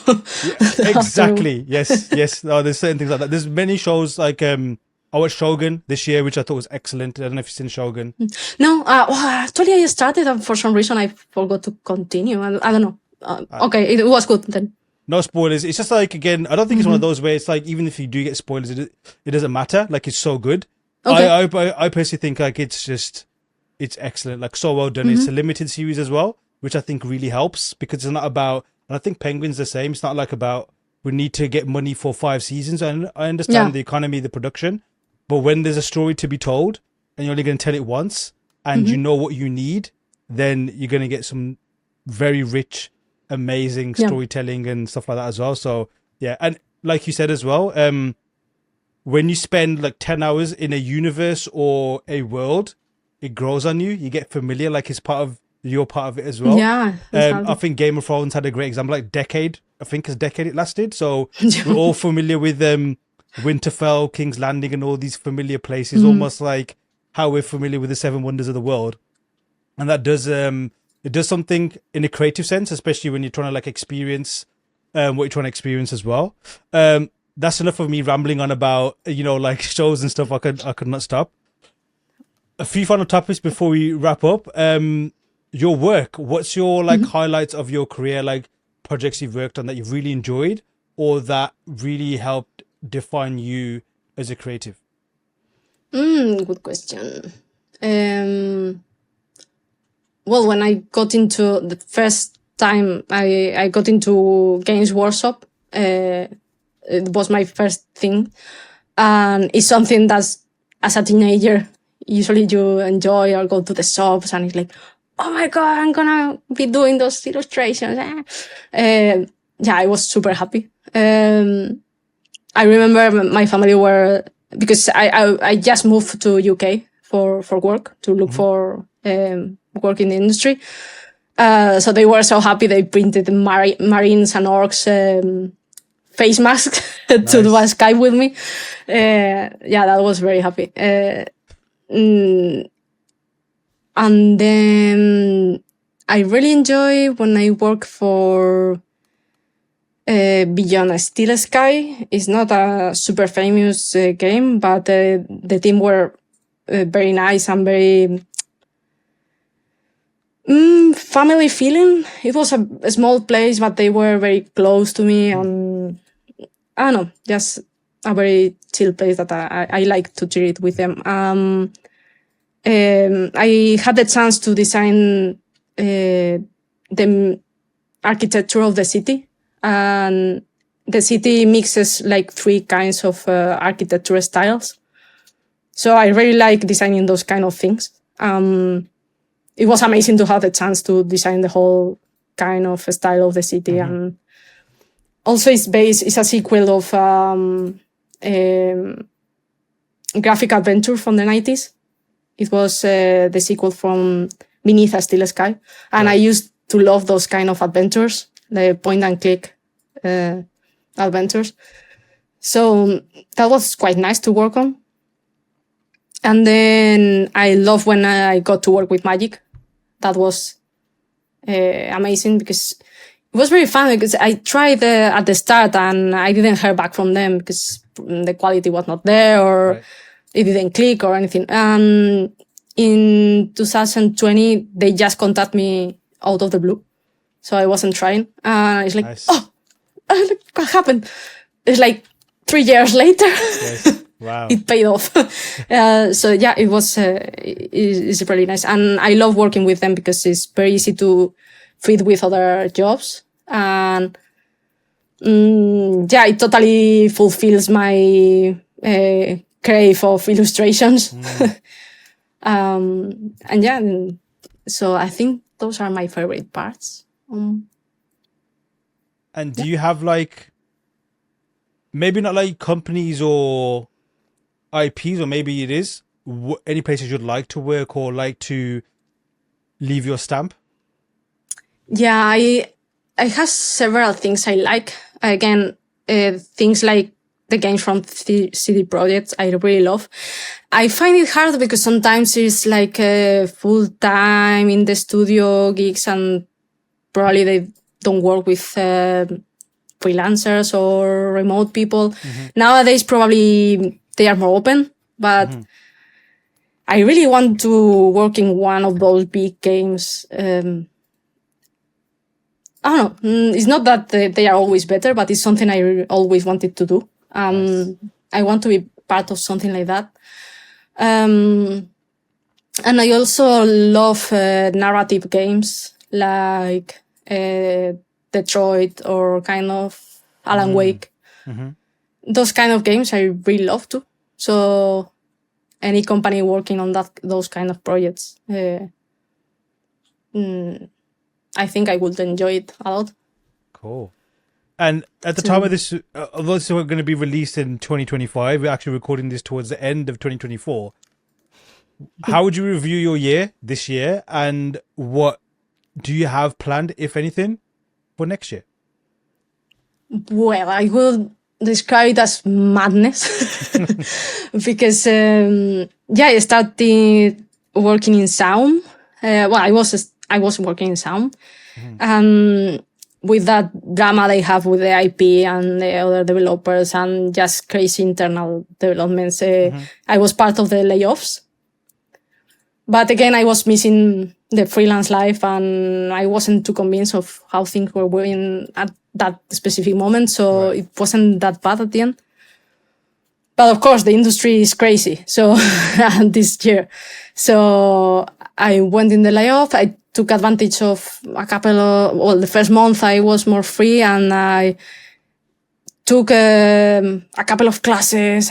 Exactly. Yes. No, there's certain things like that. There's many shows like I watched Shogun this year, which I thought was excellent. I don't know if you've seen Shogun. No. Actually, I started and for some reason I forgot to continue. I don't know. Okay, it was good then. No spoilers. It's just like, again, I don't think it's one of those where it's like, even if you do get spoilers, it doesn't matter. Like, it's so good. Okay. I personally think like it's excellent. Like, so well done. It's a limited series as well, which I think really helps because it's not about, and I think Penguin's the same. It's not like about we need to get money for 5 seasons. And I understand the economy, the production, but when there's a story to be told and you're only going to tell it once and you know what you need, then you're going to get some very rich, amazing storytelling and stuff like that as well. So yeah, and like you said as well, when you spend like 10 hours in a universe or a world, it grows on you. You get familiar, like it's you're part of it as well. Yeah. I think Game of Thrones had a great example, like Decade. I think it's Decade it lasted. So we're all familiar with Winterfell, King's Landing, and all these familiar places, almost like how we're familiar with the 7 wonders of the world. And that does it does something in a creative sense, especially when you're trying to like experience what you're trying to experience as well. That's enough of me rambling on about, like shows and stuff. I could not stop. A few final topics before we wrap up. Your work, what's your like highlights of your career, like projects you've worked on that you've really enjoyed or that really helped define you as a creative? Good question. Well, when I got into the first time I got into Games Workshop, it was my first thing. And it's something that's, as a teenager, usually you enjoy or go to the shops and it's like, oh my God, I'm gonna be doing those illustrations. I was super happy. I remember my family because I just moved to UK for work to look for work in the industry. So they were so happy they printed Marines and Orcs face masks to do a Skype with me. That was very happy. And then I really enjoy when I work for Beyond a Steel Sky. It's not a super famous game, but the team were very nice and very family feeling. It was a small place, but they were very close to me. And I don't know, just a very chill place that I like to treat with them. I had the chance to design the architecture of the city, and the city mixes like 3 kinds of architecture styles. So I really like designing those kind of things. It was amazing to have the chance to design the whole kind of style of the city. And also it's a sequel of graphic adventure from the 90s. It was the sequel from Beneath a Steel Sky. And I used to love those kind of adventures, the point and click adventures. So that was quite nice to work on. And then I love when I got to work with Magic. That was amazing because it was very fun because I tried at the start and I didn't hear back from them because the quality was not there or it didn't click or anything. And in 2020, they just contacted me out of the blue. So I wasn't trying. It's like, what happened? It's like 3 years later. Wow. It paid off. It was, it's really nice. And I love working with them because it's very easy to fit with other jobs. And it totally fulfills my crave of illustrations. So I think those are my favorite parts. And do you have like, maybe not like companies or IPs, or maybe it is any places you'd like to work or like to leave your stamp? Yeah, I have several things I like. Again, things like the games from CD Projekt I really love. I find it hard because sometimes it's like full time in the studio gigs and probably they don't work with freelancers or remote people. Nowadays, probably they are more open, but I really want to work in one of those big games. I don't know. It's not that they are always better, but it's something I always wanted to do. I want to be part of something like that. And I also love narrative games like Detroit or kind of Alan Wake. Those kind of games I really love too. So any company working on those kind of projects, I think I would enjoy it a lot. Cool. And at the time of this, although this is going to be released in 2025, we're actually recording this towards the end of 2024. How would you review your year this year, and what do you have planned, if anything, for next year? Well, I will describe it as madness because I started working in sound. I was working in sound, with that drama they have with the IP and the other developers and just crazy internal developments. I was part of the layoffs. But again, I was missing the freelance life and I wasn't too convinced of how things were going at that specific moment. So It wasn't that bad at the end. But of course, the industry is crazy. So this year. So I went in the layoff. I took advantage of the first month I was more free and I took a couple of classes,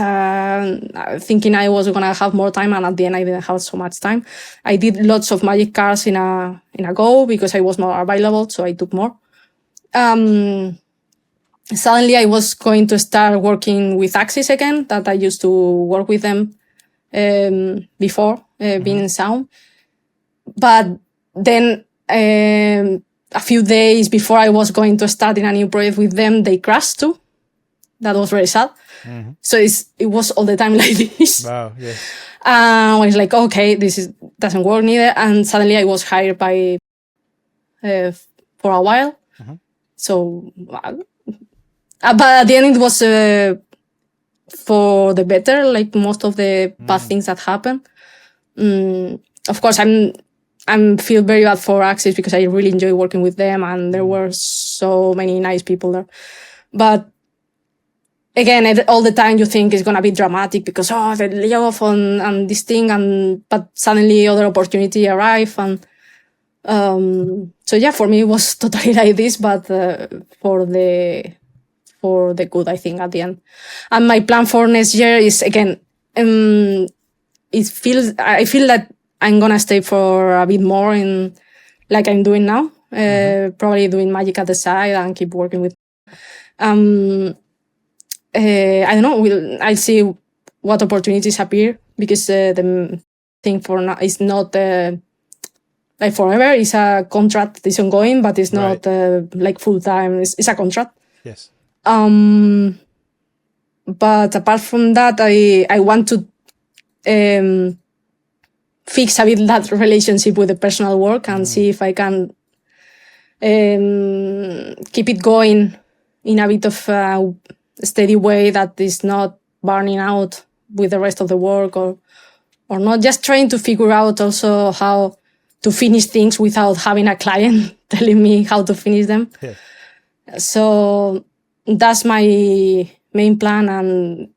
thinking I was gonna have more time, and at the end I didn't have so much time. I did lots of magic cards in a go because I was more available, so I took more. Suddenly I was going to start working with Axis again, that I used to work with them before being in sound. But then a few days before I was going to start in a new project with them, they crashed too. That was very sad. So it was all the time like this. Wow, yeah. I was like, okay, doesn't work neither. And suddenly I was hired by for a while. So, but at the end it was for the better, like most of the bad things that happened. Of course, I feel very bad for Axis because I really enjoy working with them and there were so many nice people there. But again, all the time you think it's going to be dramatic because, the layoff and this thing, but suddenly other opportunity arrive. And for me, it was totally like this, but for the good, I think, at the end. And my plan for next year is, again, I feel that I'm going to stay for a bit more in like I'm doing now, probably doing magic at the side and keep working with. I don't know. I'll see what opportunities appear because the thing for now is not like forever. It's a contract that's ongoing, but it's not like full time. It's a contract. Yes. But apart from that, I want to fix a bit that relationship with the personal work and see if I can keep it going in a bit of a steady way that is not burning out with the rest of the work or not. Just trying to figure out also how to finish things without having a client telling me how to finish them. Yeah. So that's my main plan. And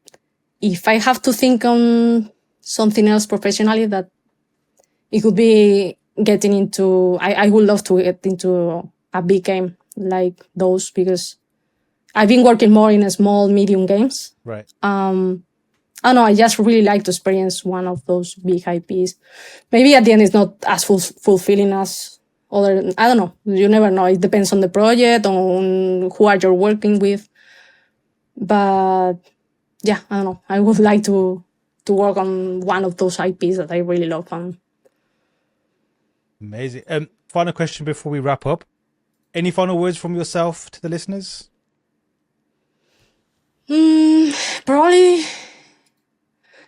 if I have to think on something else professionally, that it could be getting into, I would love to get into a big game like those because I've been working more in small, medium games. Right. I don't know, I just really like to experience one of those big IPs. Maybe at the end it's not as fulfilling as other, I don't know. You never know. It depends on the project, on who are you working with. But yeah, I don't know. I would like to work on one of those IPs that I really love. Amazing. Final question before we wrap up. Any final words from yourself to the listeners? Probably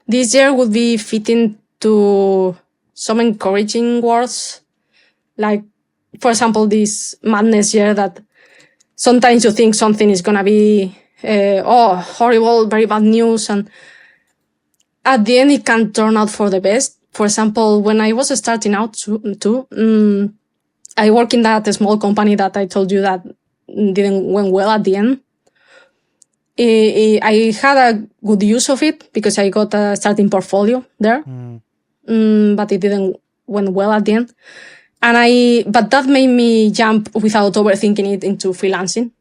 this year would be fitting to some encouraging words. Like, for example, this madness year that sometimes you think something is going to be, horrible, very bad news. And at the end, it can turn out for the best. For example, when I was starting out too, I work in that small company that I told you that didn't went well at the end. I had a good use of it because I got a starting portfolio there, but it didn't went well at the end. But that made me jump without overthinking it into freelancing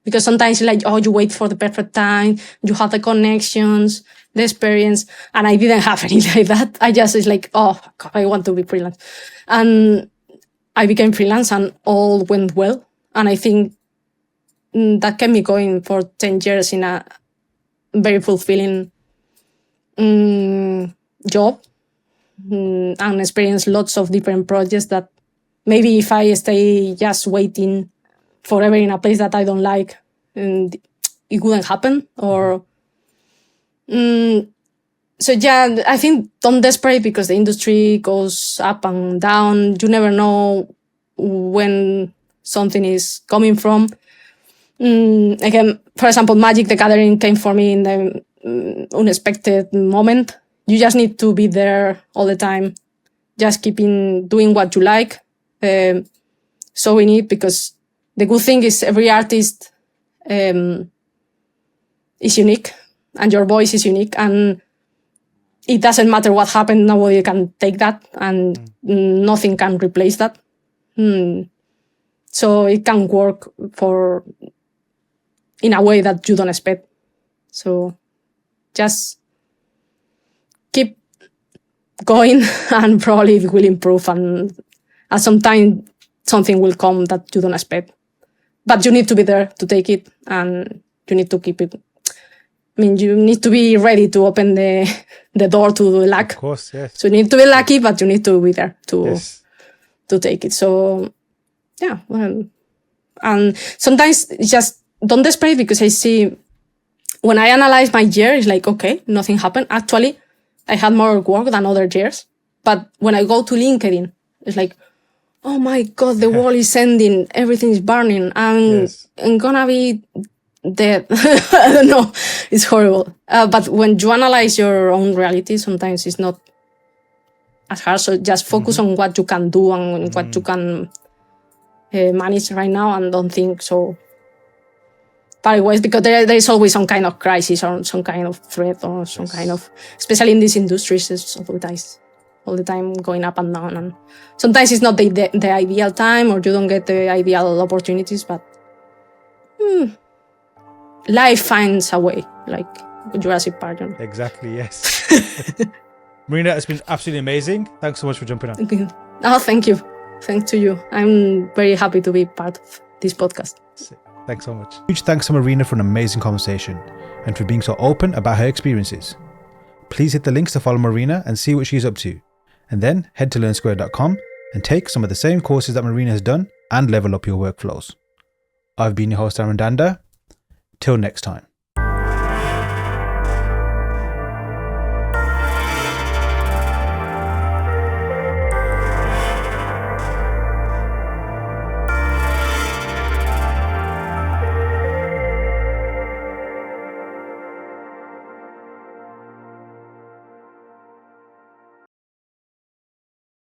Because sometimes it's like, oh, you wait for the perfect time, you have the connections, the experience, and I didn't have any like that. I just, it's like, oh, God, I want to be freelance. And I became freelance and all went well. And I think that kept me going for 10 years in a very fulfilling job and experienced lots of different projects that maybe if I stay just waiting forever in a place that I don't like, and it wouldn't happen. Or so yeah, I think don't desperate because the industry goes up and down. You never know when something is coming from. Again, for example, Magic the Gathering came for me in the unexpected moment. You just need to be there all the time, just keeping doing what you like, showing it, because the good thing is every artist is unique and your voice is unique, and it doesn't matter what happened, nobody can take that and nothing can replace that. So it can work in a way that you don't expect. So just keep going and probably it will improve, and at some time something will come that you don't expect. But you need to be there to take it, and you need to keep it. I mean, you need to be ready to open the door to the luck. Of course, yes. So you need to be lucky, but you need to be there to take it. So yeah, well, and sometimes it's just don't desperate, because I see when I analyze my year, it's like, okay, nothing happened. Actually, I had more work than other years. But when I go to LinkedIn, it's like, oh my God, the world is ending. Everything is burning. I'm gonna be dead. I don't know. It's horrible. But when you analyze your own reality, sometimes it's not as hard. So just focus on what you can do and what you can manage right now, and don't think so far away, because there is always some kind of crisis or some kind of threat or some kind of, especially in these industries, it's all the time going up and down, and sometimes it's not the ideal time, or you don't get the ideal opportunities, but life finds a way, like Jurassic Park. Exactly, yes. Marina, it's been absolutely amazing. Thanks so much for jumping on. Okay. Oh, thank you. Thanks to you. I'm very happy to be part of this podcast. Thanks so much. Huge thanks to Marina for an amazing conversation and for being so open about her experiences. Please hit the links to follow Marina and see what she's up to. And then head to Learnsquared.com and take some of the same courses that Marina has done and level up your workflows. I've been your host, Aaron Danda. Till next time.